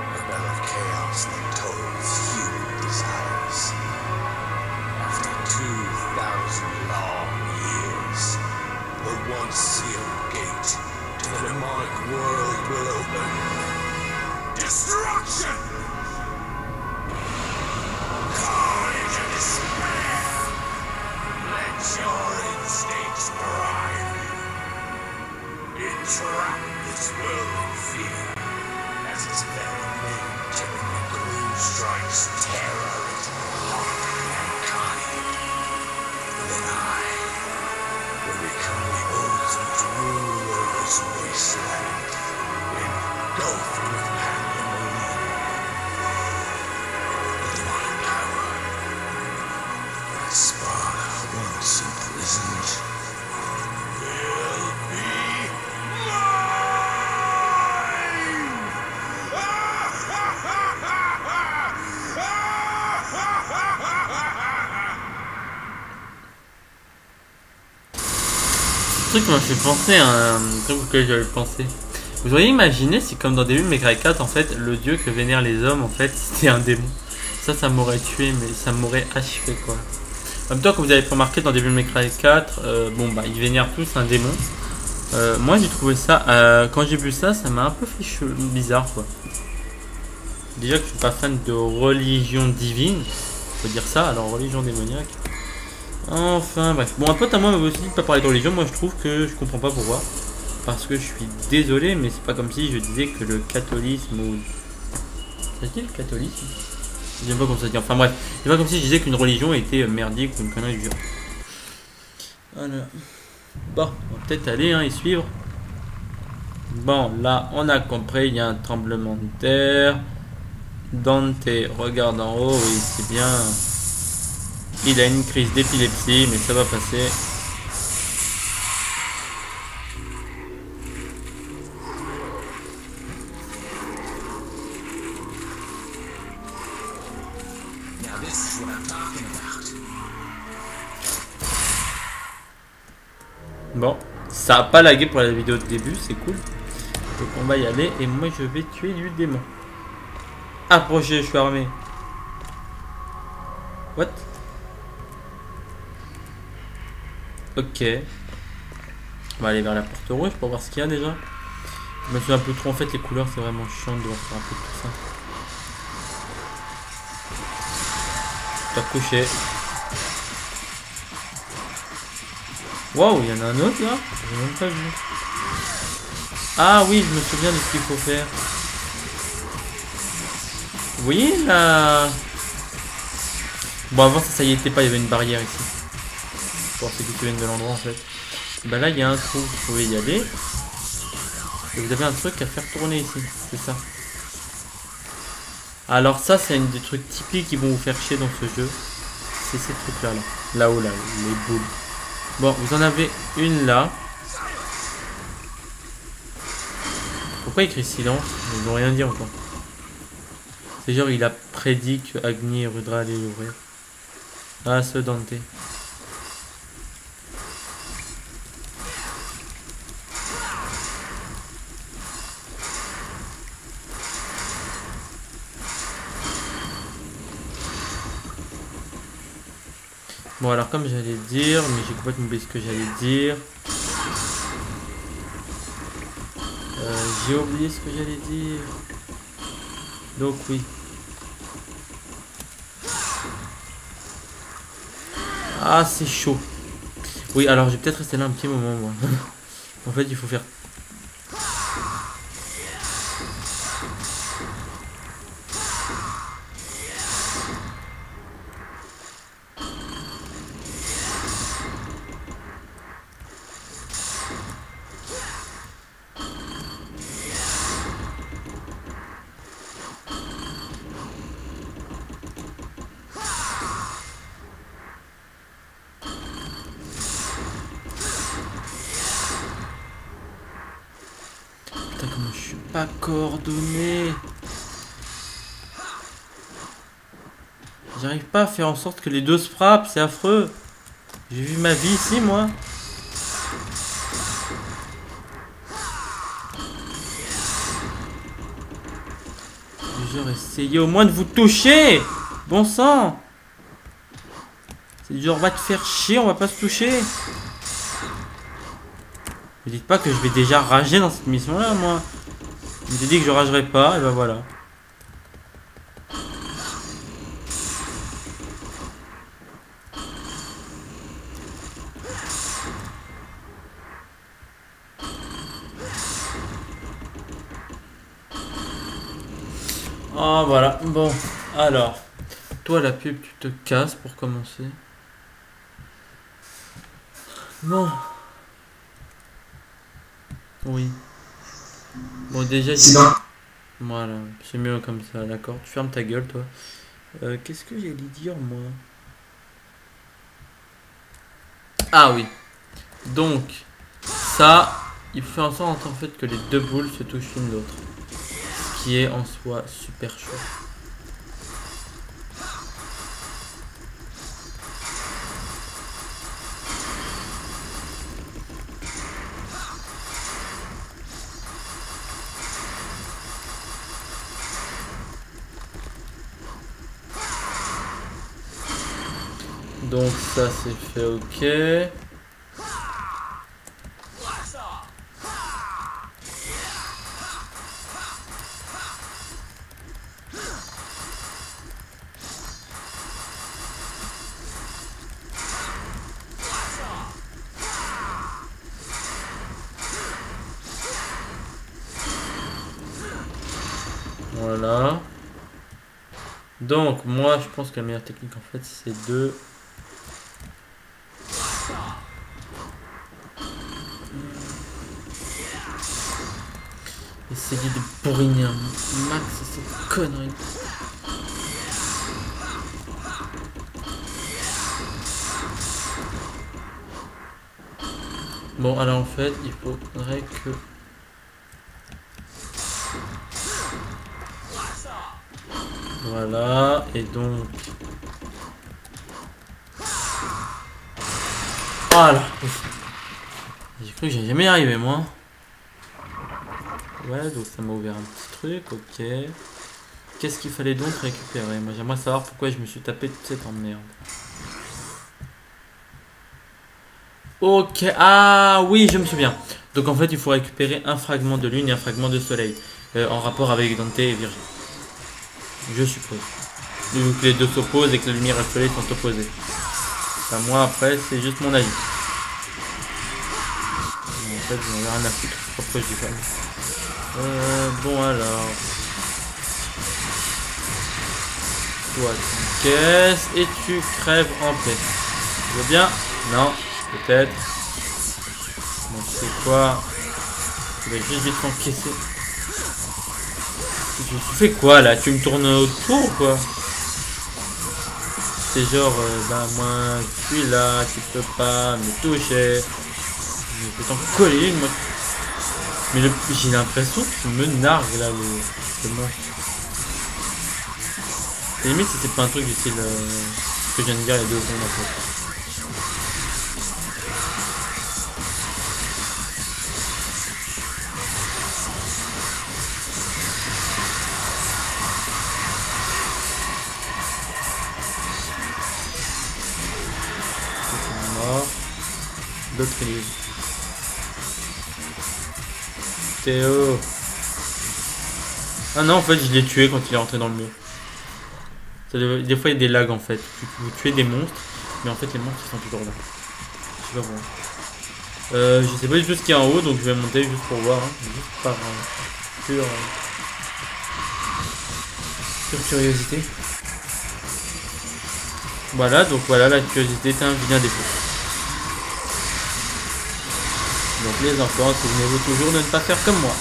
A bell of chaos that tolls human desires. After 2,000 long years, the once sealed gate to the demonic world will open. Destruction! Carnage and despair! Let your instincts drive you. Entrap this world in fear, as its very name typically gloom strikes terror into heart of mankind. Then I will become the ultimate ruler of this wasteland, engulfed with pandemonium. The demonic power that Sparta once imprisoned will be mine! Ce truc m'a fait penser à un truc auquel j'avais pensé. Vous auriez imaginé si comme dans Devil May Cry 4, en fait, le dieu que vénèrent les hommes, en fait, c'était un démon. Ça m'aurait tué, mais ça m'aurait achevé, quoi. En même temps, comme vous avez remarqué dans Devil May Cry 4, bon, bah, ils vénèrent tous un démon. Moi, j'ai trouvé ça, quand j'ai vu ça, ça m'a un peu fait bizarre, quoi. Déjà que je suis pas fan de religion divine, faut dire ça, alors religion démoniaque. Enfin bref, bon un pote à moi m'avait aussi dit de pas parler de religion, moi je trouve que je comprends pas pourquoi. Parce que je suis désolé, mais c'est pas comme si je disais que le catholisme ou... Ça se dit le catholisme? J'aime pas comme ça se dit, enfin bref. C'est pas comme si je disais qu'une religion était merdique ou une connerie du genre. Voilà. Bon, on va peut-être aller et suivre. Bon, là on a compris, il y a un tremblement de terre. Dante regarde en haut, oui c'est bien... Il a une crise d'épilepsie, mais ça va passer. Bon, ça a pas lagué pour la vidéo de début, c'est cool. Donc on va y aller et moi je vais tuer du démon. Approchez, je suis armé. What? Ok. On va aller vers la porte rouge pour voir ce qu'il y a déjà. Je me souviens un peu trop, en fait les couleurs c'est vraiment chiant de devoir faire un peu de tout ça. T'as couché. Waouh, il y en a un autre là? J'ai même pas vu. Ah oui, je me souviens de ce qu'il faut faire. Vous voyez là? Bon, avant ça y était pas, il y avait une barrière ici. Pour ceux qui viennent de l'endroit en fait. Bah là, il y a un trou, vous pouvez y aller. Et vous avez un truc à faire tourner ici, c'est ça. Alors ça, c'est un des trucs typiques qui vont vous faire chier dans ce jeu. C'est ces trucs là, là-haut là, les boules. Bon, vous en avez une là. Pourquoi écrit silence? Ils n'ont rien dit encore. C'est genre il a prédit que Agni et Rudra allaient l'ouvrir. Ah, ce Dante. Bon alors comme j'allais dire, mais j'ai complètement oublié ce que j'allais dire. J'ai oublié ce que j'allais dire. Donc oui. Ah c'est chaud. Oui alors je vais peut-être rester là un petit moment moi. En fait il faut faire... Putain comment je suis pas coordonné. J'arrive pas à faire en sorte que les deux se frappent, c'est affreux. J'ai vu ma vie ici moi. Genre essayez au moins de vous toucher. Bon sang. C'est genre va te faire chier, on va pas se toucher. Ne dites pas que je vais déjà rager dans cette mission là moi. Je me dit que je ragerai pas et ben voilà. Oh voilà, bon, alors, toi la pub tu te casses pour commencer. Bon. Oui. Bon déjà... Voilà, c'est mieux comme ça, d'accord. Tu fermes ta gueule toi. Qu'est-ce que j'allais dire moi? Ah oui. Donc, ça, il fait en sorte en fait que les deux boules se touchent l'une l'autre. Qui est en soi super chaud. Donc ça c'est fait, ok. Voilà. Donc moi je pense que la meilleure technique en fait c'est de... essayer de bourriner un max cette connerie. Bon alors en fait il faudrait que... Voilà, et donc... Voilà. J'ai cru que j'allais jamais y arriver, moi. Ouais, donc ça m'a ouvert un petit truc, ok. Qu'est-ce qu'il fallait donc récupérer? Moi, j'aimerais savoir pourquoi je me suis tapé toute cette emmerde. Ok, ah oui, je me souviens. Donc en fait, il faut récupérer un fragment de lune et un fragment de soleil. En rapport avec Dante et Virgile. Je suppose. Vu que les deux s'opposent et que la lumière et le soleil sont opposés. Enfin, moi, après, c'est juste mon avis. En fait, j'en ai rien à foutre. Pourquoi je dis ça? Bon alors. Toi, tu caisses et tu crèves en paix. Tu veux bien? Non, peut-être. Bon, tu sais quoi? Tu vas juste vite t'encaisser. Tu fais quoi là? Tu me tournes autour ou quoi? C'est genre, ben moi, je suis là, tu peux pas me toucher. Je peux t'en coller une, moi. Mais j'ai l'impression que tu me nargues là, le monstre. C'est limite si c'est pas un truc du style ce que je viens de dire il y a 2 secondes en fait. C'est mort. L'autre livre. Théo. Ah non, en fait, je l'ai tué quand il est rentré dans le mur. Des fois, il y a des lags en fait. Vous tuez des monstres, mais en fait, les monstres ils sont toujours là. Je sais pas voir. Je sais pas du tout ce qu'il y a en haut, donc je vais monter juste pour voir. Hein. Juste par pure curiosité. Voilà, donc voilà, la curiosité est un vilain défaut. Donc les enfants, souvenez-vous toujours de ne pas faire comme moi.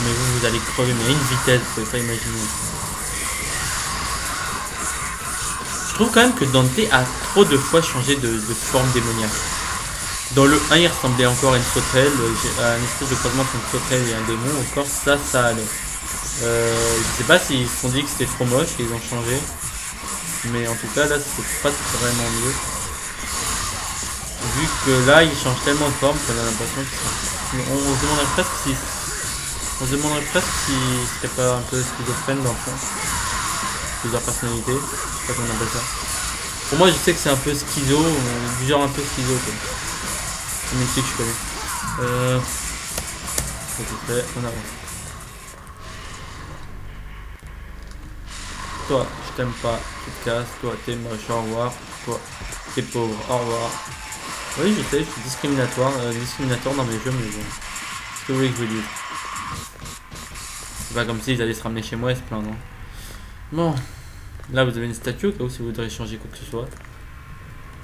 Mais vous allez crever, mais à une vitesse, vous pouvez pas imaginer. Je trouve quand même que Dante a trop de fois changé de forme démoniaque. Dans le 1, il ressemblait encore à une sauterelle, à une espèce de croisement entre une sauterelle et un démon. Encore ça allait. Je sais pas s'ils se sont dit que c'était trop moche et ils ont changé. Mais en tout cas, là, c'est pas vraiment mieux. Vu que là, il change tellement de forme qu'on a l'impression qu'ils sont... On se demanderait presque s'il serait pas un peu schizophrène dans le fond. Plusieurs personnalités, je sais pas comment on appelle ça. Pour moi, je sais que c'est un peu schizo, du genre un peu schizo quoi. C'est une que je connais. On avance. Toi, je t'aime pas, tu te casses. Toi, t'es moche, au revoir. Toi, t'es pauvre, au revoir. Oui, je sais, je suis discriminatoire dans mes jeux, mais bon. Ce que vous voulez que je vous dise. C'est pas comme s'ils allaient se ramener chez moi et se plaindre. Bon. Là, vous avez une statue, au cas où si vous voudrez changer quoi que ce soit.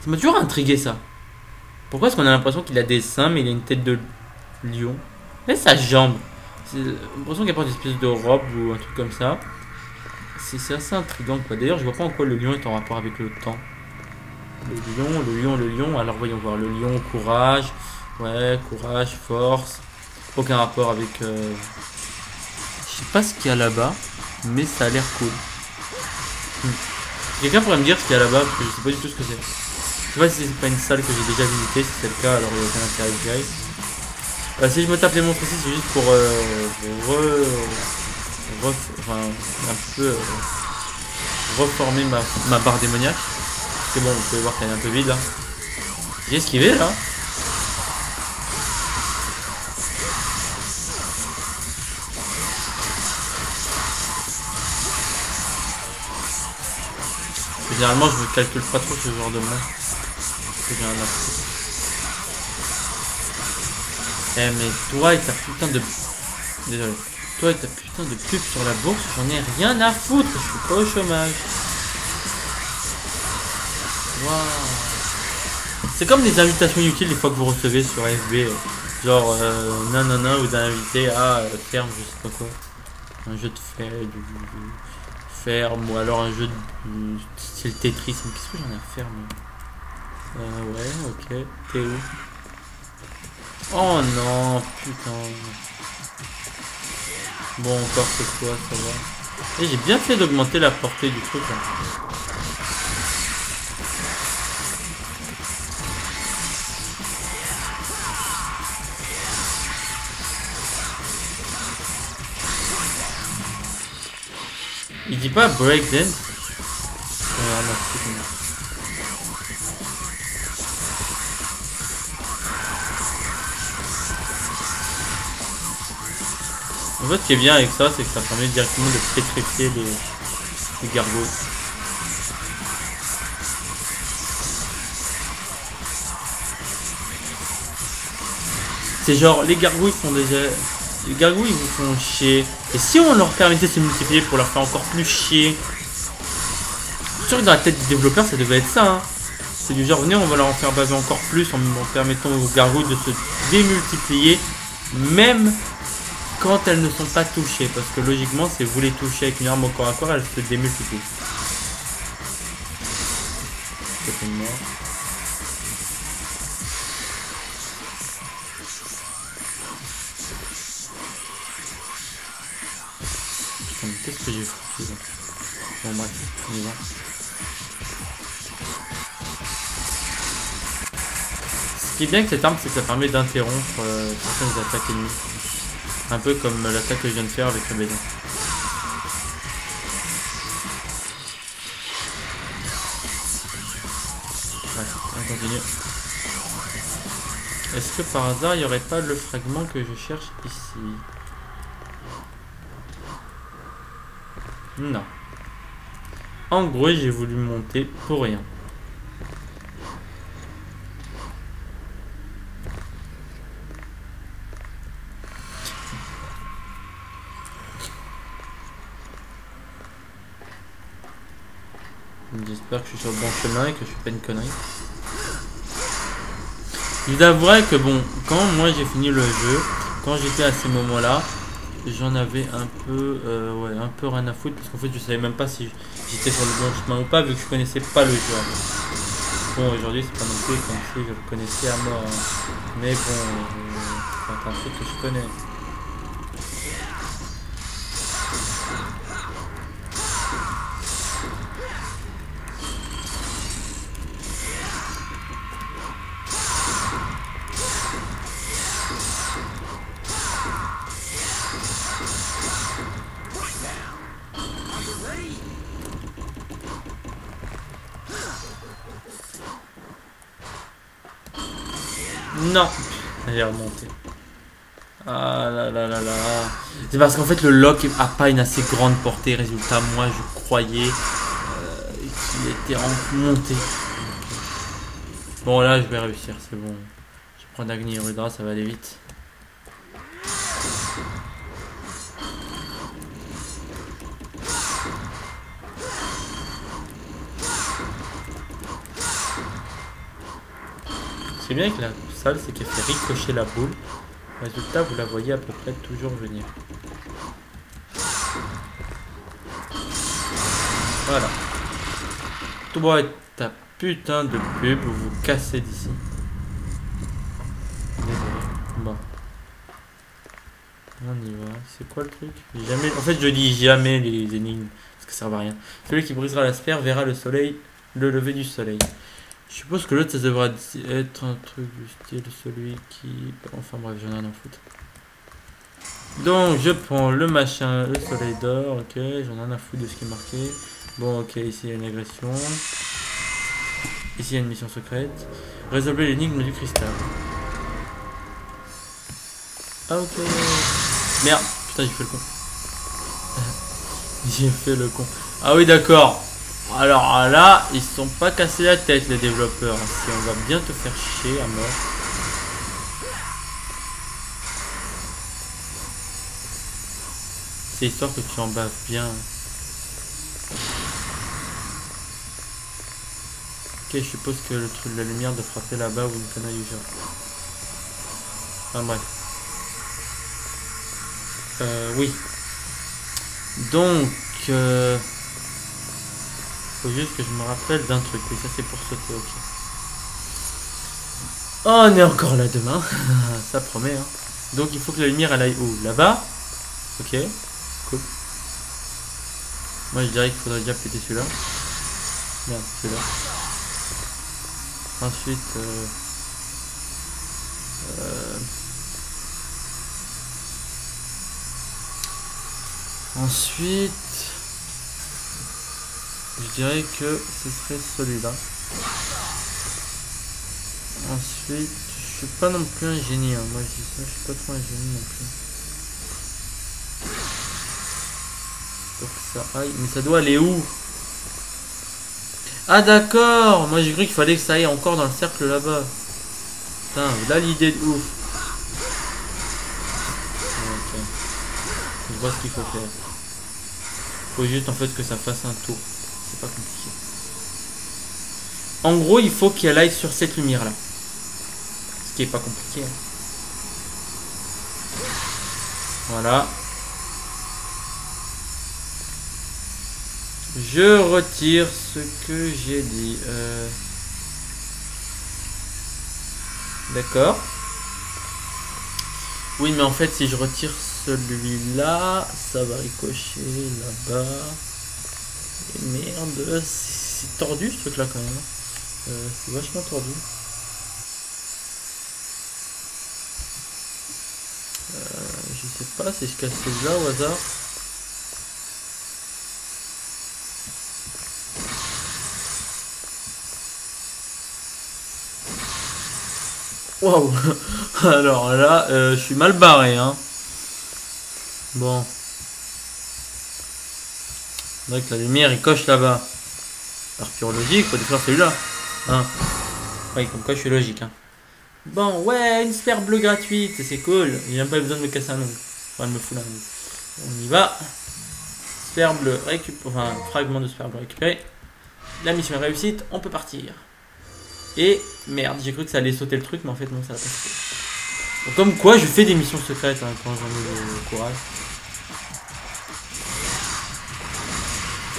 Ça m'a toujours intrigué, ça. Pourquoi est-ce qu'on a l'impression qu'il a des seins, mais il a une tête de lion? Et sa jambe. J'ai l'impression qu'il porte une espèce de robe ou un truc comme ça. C'est assez intriguant, quoi. D'ailleurs, je vois pas en quoi le lion est en rapport avec le temps. Le lion. Alors, voyons voir. Le lion, courage. Ouais, courage, force. Aucun rapport avec... Je sais pas ce qu'il y a là-bas, mais ça a l'air cool. Quelqu'un pourrait me dire ce qu'il y a là-bas, parce que je sais pas du tout ce que c'est. Je sais pas si c'est pas une salle que j'ai déjà visitée. Si c'est le cas, alors il n'y a aucun intérêt que j'y aille. Si je me tape les monstres ici, c'est juste pour un peu reformer ma barre démoniaque. C'est bon, vous pouvez voir qu'elle est un peu vide là. J'ai esquivé là. Généralement, je me calcule pas trop ce genre de monstre. C'est bien là. Eh mais toi et ta putain de... Désolé. Toi et ta putain de pub sur la bourse, j'en ai rien à foutre. Je suis pas au chômage. Waouh. C'est comme des invitations inutiles des fois que vous recevez sur FB. Genre, nanana, vous avez invité à ferme, je sais pas quoi. Un jeu de ferme ou alors un jeu de style Tetris. Mais qu'est-ce que j'en ai à faire moi? Ouais, ok. T'es où? Oh non, putain. Bon, encore c'est quoi, ça va. Et j'ai bien fait d'augmenter la portée du truc là. Il dit pas breakdance. En fait, ce qui est bien avec ça, c'est que ça permet directement de pétrifier les gargouilles. C'est genre, les gargouilles font déjà... Les gargouilles vous font chier. Et si on leur permettait de se multiplier pour leur faire encore plus chier... Je suis sûr que dans la tête du développeur, ça devait être ça. Hein. C'est du genre, venez, on va leur en faire baser encore plus en permettant aux gargouilles de se démultiplier. Même quand elles ne sont pas touchées. Parce que logiquement, si vous les touchez avec une arme au corps à corps, elles se démultiplient. C'est une mort. Qu'est-ce que j'ai foutu là? Bon bref, on y va. Ce qui est bien avec cette arme, c'est que ça permet d'interrompre certaines attaques ennemies. Un peu comme l'attaque que je viens de faire avec le bédon. Ouais, on continue. Est-ce que par hasard, il n'y aurait pas le fragment que je cherche ici? Non. En gros, j'ai voulu monter pour rien. J'espère que je suis sur le bon chemin et que je suis pas une connerie. Je vous avouerai que bon, quand moi j'ai fini le jeu, quand j'étais à ces moments-là, j'en avais un peu, ouais, un peu rien à foutre parce qu'en fait je savais même pas si j'étais sur le bon chemin ou pas vu que je connaissais pas le jeu. Bon, aujourd'hui c'est pas non plus comme si je le connaissais à mort, hein. Mais bon, c'est un truc que je connais. Non, elle est remontée. Ah là là là là. C'est parce qu'en fait le lock a pas une assez grande portée. Résultat, moi je croyais qu'il était remonté. Bon là je vais réussir, c'est bon. Je prends Agni Rudra, ça va aller vite. C'est bien avec la salle, c'est qu'elle fait ricocher la boule. Résultat, vous la voyez à peu près toujours venir. Voilà. Tout bon est ta putain de pub, vous vous cassez d'ici. Désolé. Bon. On y va. C'est quoi le truc? Jamais... En fait, je dis jamais les énigmes, parce que ça ne sert à rien. Celui qui brisera la sphère verra le soleil, le lever du soleil. Je suppose que l'autre, ça devrait être un truc du style celui qui... Enfin bref, j'en ai rien à foutre. Donc, je prends le machin, le soleil d'or, ok, j'en ai rien à foutre de ce qui est marqué. Bon, ok, ici il y a une agression. Ici il y a une mission secrète. Résolvez l'énigme du cristal. Ah, ok. Merde, putain, j'ai fait le con. J'ai fait le con. Ah oui, d'accord. Alors là, ils se sont pas cassés la tête les développeurs. Si on va bien te faire chier à mort. C'est histoire que tu en baves bien. Ok, je suppose que le truc de la lumière de frapper là-bas ou une connerie du genre. Enfin bref. Oui. Donc... faut juste que je me rappelle d'un truc. Oui, ça c'est pour sauter, ok. Oh, on est encore là demain. Ça promet, hein. Donc il faut que la lumière elle aille où? Là-bas. Ok. Cool. Moi je dirais qu'il faudrait déjà péter celui-là. Merde, celui-là. Ensuite... Ensuite... Je dirais que ce serait celui-là. Ensuite, je suis pas non plus un génie. Hein. Moi je dis ça, je suis pas trop un génie non plus. Pour que ça aille. Mais ça doit aller où? Ah d'accord. Moi j'ai cru qu'il fallait que ça aille encore dans le cercle là-bas. Putain, là l'idée de ouf. Ok. Je vois ce qu'il faut faire. Faut juste en fait que ça fasse un tour. C'est pas compliqué. En gros, il faut qu'elle aille sur cette lumière là. Ce qui est pas compliqué. Hein. Voilà. Je retire ce que j'ai dit. D'accord. Oui, mais en fait, si je retire celui-là, ça va ricocher là-bas. Et merde, c'est tordu ce truc-là quand même. C'est vachement tordu. Je sais pas si je casse celui-là au hasard. Waouh. Alors là, je suis mal barré, hein. Bon. Donc la lumière, il coche là-bas. Par pure logique, faut détruire celui-là. Hein. Oui, comme quoi je suis logique, hein. Bon, ouais, une sphère bleue gratuite, c'est cool. J'ai même pas besoin de me casser un ongle. Enfin, de me foutre un ongle. On y va. Sphère bleue, enfin, fragment de sphère bleue récupéré. La mission est réussite, on peut partir. Et merde, j'ai cru que ça allait sauter le truc, mais en fait non, ça va pas sauter. Donc, comme quoi, je fais des missions secrètes hein, quand j'en ai le courage.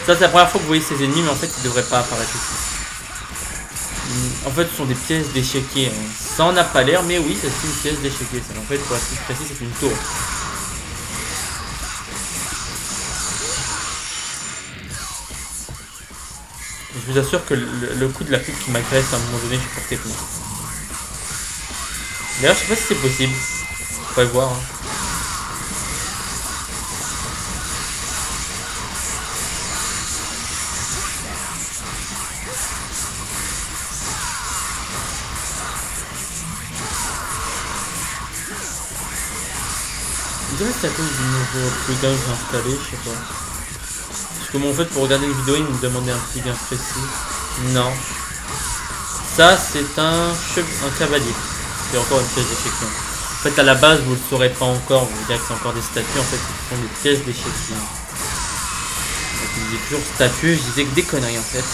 Ça, c'est la première fois que vous voyez ces ennemis, mais en fait, ils devraient pas apparaître ici. En fait, ce sont des pièces d'échiquier. Hein. Ça en a pas l'air, mais oui, c'est une pièce d'échiquier. En fait, pour être plus précis, c'est une tour. Je vous assure que le coup de la pub qui m'agresse à un moment donné, je suis porté plainte. D'ailleurs, je sais pas si c'est possible. Faut aller voir. Hein. Je dirais que c'est à cause du nouveau plugin que j'ai installé, je sais pas. Parce que moi en fait pour regarder une vidéo il me demandait un plugin précis. Non. Ça c'est un cavalier. C'est encore une pièce d'échiquier. En fait à la base vous le saurez pas encore, vous direz que c'est encore des statues, en fait ce sont des pièces d'échiquier. Donc je disais toujours statue, je disais que des conneries en fait.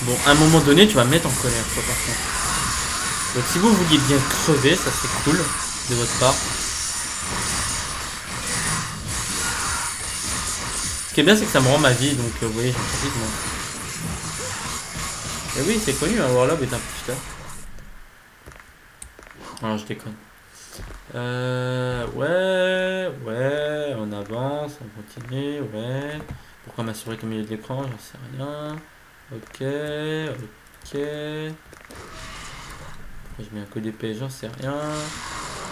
Bon à un moment donné tu vas me mettre en colère quoi par contre. Donc si vous vouliez bien crever, ça serait cool de votre part. Ce qui est bien c'est que ça me rend ma vie, donc vous voyez j'en profite moi. Et oui c'est connu, hein, Warlob est un putain. Non je déconne. Ouais, on avance, on continue, ouais. Pourquoi ma souris est au milieu de l'écran, j'en sais rien. Ok. Je mets un code épais, j'en sais rien.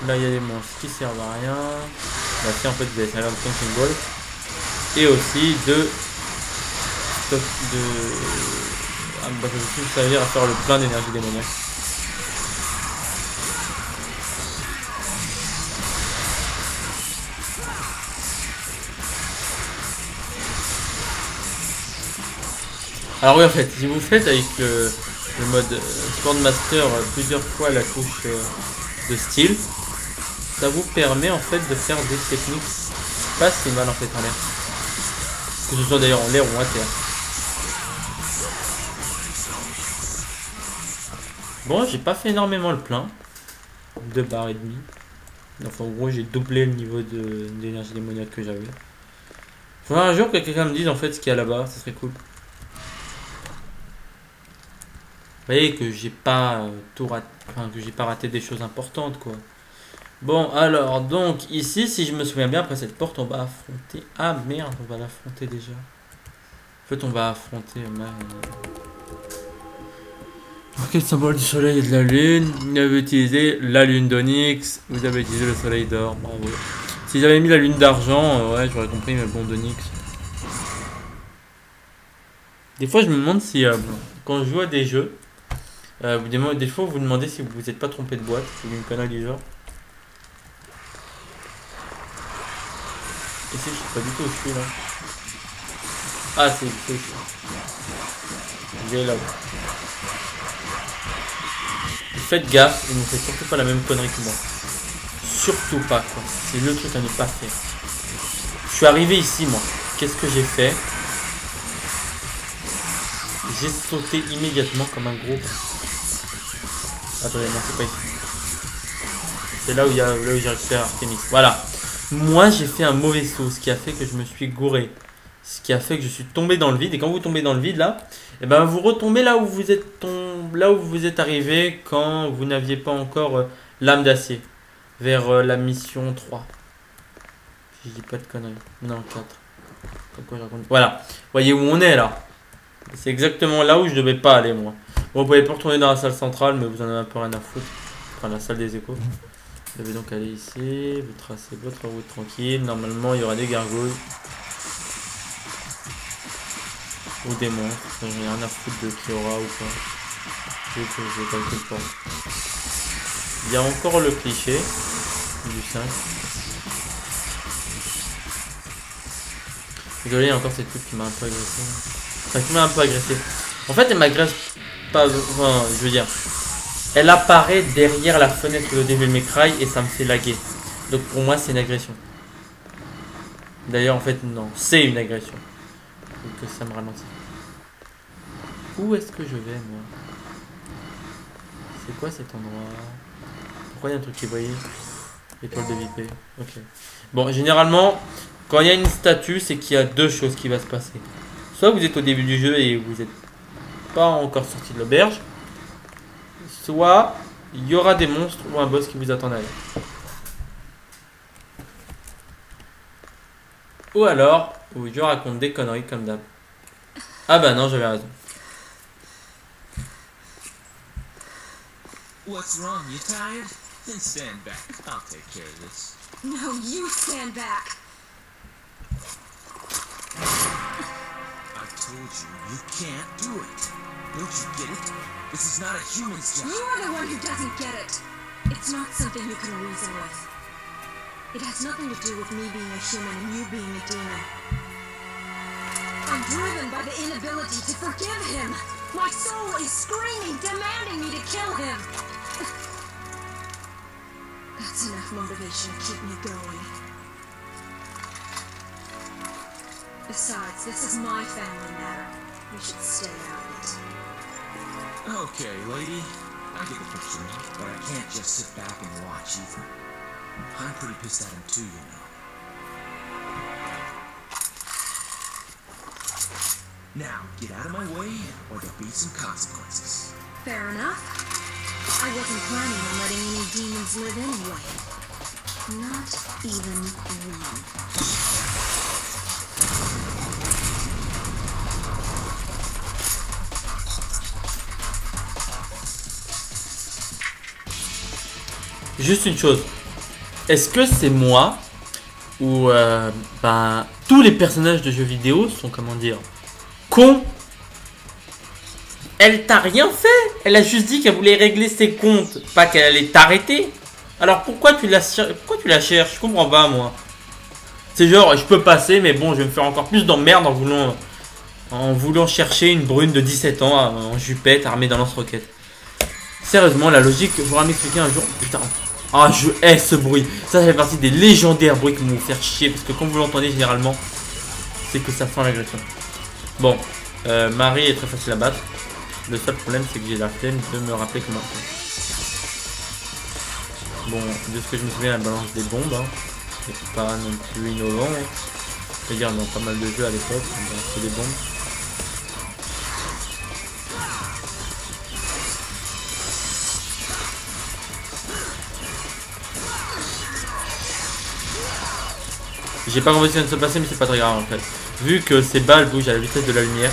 Là il y a des monstres qui servent à rien. Là c'est en fait vous allez servir de punching ball. Et aussi de stock de. Ah bah ça peut servir à faire le plein d'énergie démoniaque. Alors oui en fait, si vous faites avec le mode Swordmaster plusieurs fois la touche de style, ça vous permet en fait de faire des techniques pas si mal en fait en l'air. Que ce soit d'ailleurs en l'air ou à terre. Bon, j'ai pas fait énormément le plein. 2 barres et demi. Enfin en gros j'ai doublé le niveau d'énergie démoniaque que j'avais. Faudra un jour que quelqu'un me dise en fait ce qu'il y a là-bas, ça serait cool. Vous voyez que j'ai pas tout raté, enfin que j'ai pas raté des choses importantes quoi. Bon alors donc ici si je me souviens bien après cette porte on va affronter. Ah merde on va l'affronter déjà. En fait on va affronter quel symbole du soleil et de la lune. Vous avez utilisé la lune d'Onyx. Vous avez utilisé le soleil d'or. Bravo. Si j'avais mis la lune d'argent, ouais j'aurais compris mais bon d'Onyx. Des fois, je me demande si, quand je joue à des jeux, des fois, vous vous demandez si vous vous êtes pas trompé de boîte, ou une connerie du genre. Et si, je sais pas du tout où je suis là. Ah, c'est ici. J'ai là-haut. Faites gaffe, et ne faites surtout pas la même connerie que moi. Surtout pas, quoi. C'est le truc à ne pas faire. Je suis arrivé ici, moi. Qu'est-ce que j'ai fait? J'ai sauté immédiatement comme un gros. Attendez, non, c'est pas ici. C'est là où il y a, là où j'ai récupéré Artemis. Voilà. Moi, j'ai fait un mauvais saut, ce qui a fait que je me suis gouré. Ce qui a fait que je suis tombé dans le vide. Et quand vous tombez dans le vide, là, et ben vous retombez là où vous êtes là où vous êtes arrivé quand vous n'aviez pas encore l'âme d'acier. Vers la mission 3. Si je dis pas de conneries. Non, 4. Pourquoi je raconte? Voilà. Vous voyez où on est là. C'est exactement là où je devais pas aller, moi. Bon, vous pouvez pas retourner dans la salle centrale, mais vous en avez un peu rien à foutre. Enfin, la salle des échos. Vous devez donc aller ici. Vous tracez votre route tranquille. Normalement, il y aura des gargouilles. Ou des monstres. J'en ai rien à foutre de qui aura ou pas. Je calcule pas. Il y a encore le cliché du 5. Désolé, il y a encore cette truc qui m'a un peu agressé. Enfin, qui m'a un peu agressé. En fait, elle m'agresse pas. Enfin, je veux dire. Elle apparaît derrière la fenêtre de Devil May Cry et ça me fait laguer. Donc pour moi, c'est une agression. D'ailleurs, en fait, non. C'est une agression. Donc ça me ralentit. Où est-ce que je vais, moi? C'est quoi cet endroit? Pourquoi il y a un truc qui brille? Étoile de VIP. Ok. Bon, généralement, quand il y a une statue, c'est qu'il y a deux choses qui vont se passer. Soit vous êtes au début du jeu et vous n'êtes pas encore sorti de l'auberge. Soit il y aura des monstres ou un boss qui vous attend derrière. Ou alors, je raconte des conneries comme d'hab. Ah bah non, j'avais raison. What's wrong? You tired? Then stand back. I'll take care of this. No, you stand back. I told you, you can't do it. Don't you get it? This is not a human's job. You are the one who doesn't get it. It's not something you can reason with. It has nothing to do with me being a human and you being a demon. I'm driven by the inability to forgive him. My soul is screaming, demanding me to kill him. That's enough motivation to keep me going. Besides, this is my family matter. You should stay out of it. Okay, lady. I get the picture, but I can't just sit back and watch either. I'm pretty pissed at him too, you know. Now, get out of my way, or there'll be some consequences. Fair enough. I wasn't planning on letting any demons live anyway. Not even one. Juste une chose. Est-ce que c'est moi ou tous les personnages de jeux vidéo sont, comment dire, cons? Elle t'a rien fait. Elle a juste dit qu'elle voulait régler ses comptes, pas qu'elle allait t'arrêter. Alors pourquoi tu la cherches? Je comprends pas, moi. C'est genre, je peux passer, mais bon, je vais me faire encore plus d'emmerde en voulant chercher une brune de 17 ans en jupette armée d'un lance-roquette. Sérieusement, la logique, il faudra m'expliquer un jour. Putain. Ah, je hais ce bruit. Ça fait partie des légendaires bruits qui vont vous faire chier. Parce que quand vous l'entendez généralement, c'est que ça fait l'agression. Bon, Marie est très facile à battre. Le seul problème, c'est que j'ai la flemme de me rappeler comment faire. Bon, de ce que je me souviens, elle balance des bombes. Hein. C'est pas non plus innovant. Hein. C'est-à-dire, dans pas mal de jeux à l'époque, on balançait des bombes. J'ai pas compris ce qui vient de se passer, mais c'est pas très grave en fait. Vu que ces balles bougent à la vitesse de la lumière.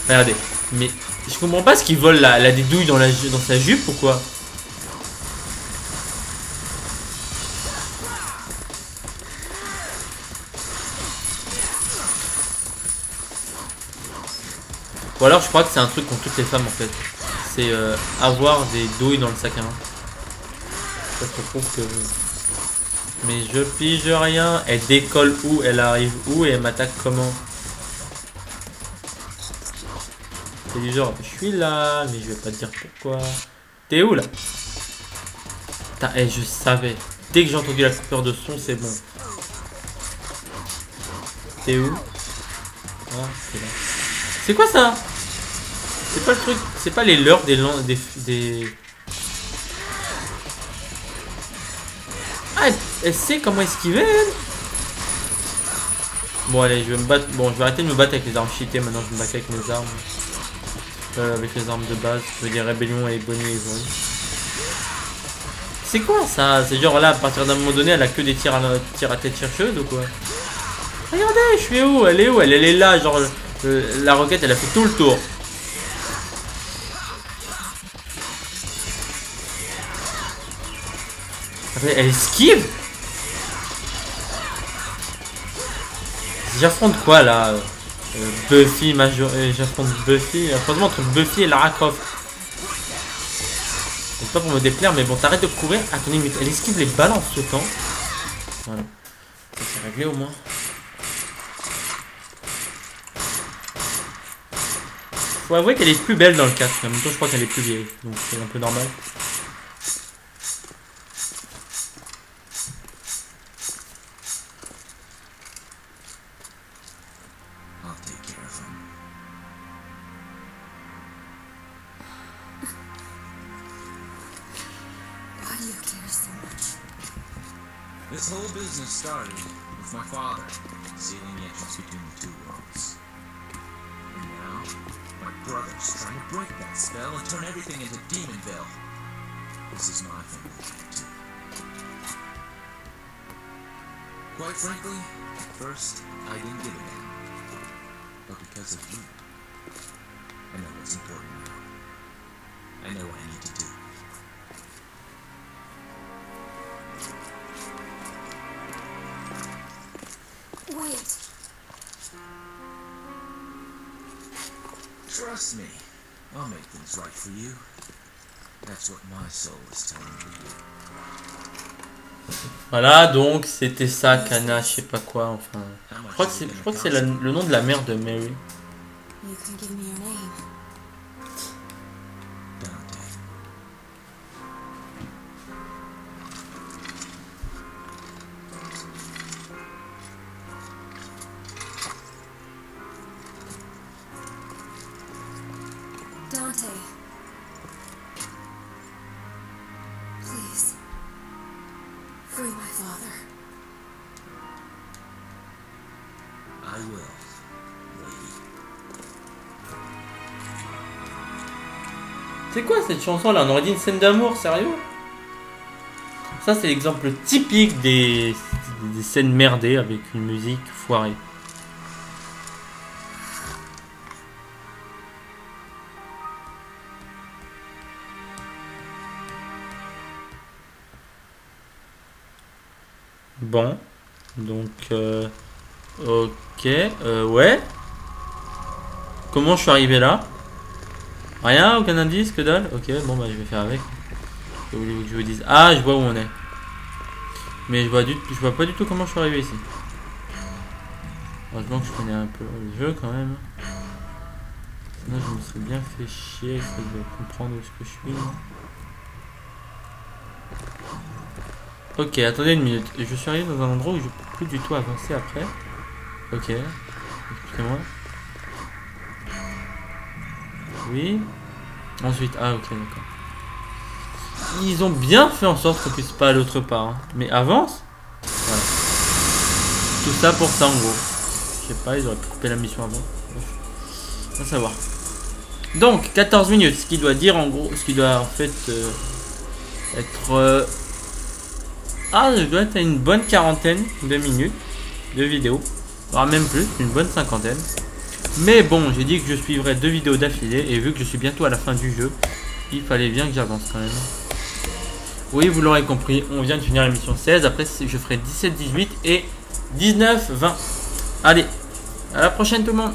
Regardez, mais je comprends pas ce qu'ils volent là. Elle a des douilles dans sa jupe ou quoi? Ou alors je crois que c'est un truc contre toutes les femmes en fait. C'est avoir des douilles dans le sac à main. Ça se trouve que... Mais je pige rien. Elle décolle où? Elle arrive où? Et elle m'attaque comment? C'est du genre, je suis là, mais je vais pas te dire pourquoi. T'es où là? Putain, je savais. Dès que j'ai entendu la coupure de son, c'est bon. T'es où? Ah, c'est là. C'est quoi ça? C'est pas le truc, c'est pas les leurres des... Ah, elle sait comment esquiver, elle. Bon, allez, je vais me battre. Bon, je vais arrêter de me battre avec les armes cheatées. Maintenant, je me bats avec mes armes. Avec les armes de base. Je veux dire, Rébellion et Bonnie et Ivory. C'est quoi ça? C'est genre là, à partir d'un moment donné, elle a que des tirs à tête chercheuse ou quoi? Regardez, je suis où? Elle est où? Elle est là, genre la roquette, elle a fait tout le tour. Après, elle esquive. J'affronte quoi là? Buffy, j'affronte Buffy. Franchement, entre Buffy et Lara Croft. C'est pas pour me déplaire, mais bon, t'arrêtes de courir. Attendez, mais elle esquive les balles en sautant. Voilà. Ça c'est réglé au moins. Faut avouer qu'elle est plus belle dans le 4. En même temps, je crois qu'elle est plus vieille. Donc c'est un peu normal. This whole business started with my father sealing the entrance between the two worlds. And now, my brother's trying to break that spell and turn everything into Demonville. This is my family too. Quite frankly, at first, I didn't give a damn. But because of you, I know what's important now. I know what I need to do. Wait. Trust me, I'll make things right for you. That's what my soul is telling me to do. Voilà, donc c'était ça, Kana, je sais pas quoi, enfin. Je crois que c'est le nom de la mère de Mary. You can give me your name. Dante. Dante. Please. Free my father. I will, lady. C'est quoi cette chanson là? On aurait dit une scène d'amour, sérieux? Ça c'est l'exemple typique des scènes merdées avec une musique foirée. Bon, donc ok, ouais. Comment je suis arrivé là? Rien, aucun indice, que dalle. Ok, bon bah je vais faire avec. Que voulez-vous que je vous dise? Ah, je vois où on est. Mais je vois pas du tout comment je suis arrivé ici. Heureusement que je connais un peu le jeu quand même. Sinon je me serais bien fait chier, je vais comprendre où est-ce que je suis. Ok, attendez une minute. Je suis arrivé dans un endroit où je peux plus du tout avancer après. Ok. Expliquez-moi. Oui. Ensuite, ah ok, d'accord. Ils ont bien fait en sorte qu'on puisse pas aller autre part. Hein. Mais avance. Voilà. Tout ça pour ça en gros. Je sais pas, ils auraient pu couper la mission avant. On va savoir. Donc, 14 minutes. Ce qui doit dire en gros, ce qui doit en fait être... Ah, je dois être à une bonne quarantaine de minutes de vidéo. Voire même plus, une bonne cinquantaine. Mais bon, j'ai dit que je suivrais 2 vidéos d'affilée. Et vu que je suis bientôt à la fin du jeu, il fallait bien que j'avance quand même. Oui, vous l'aurez compris, on vient de finir la mission 16. Après, je ferai 17, 18 et 19, 20. Allez, à la prochaine tout le monde.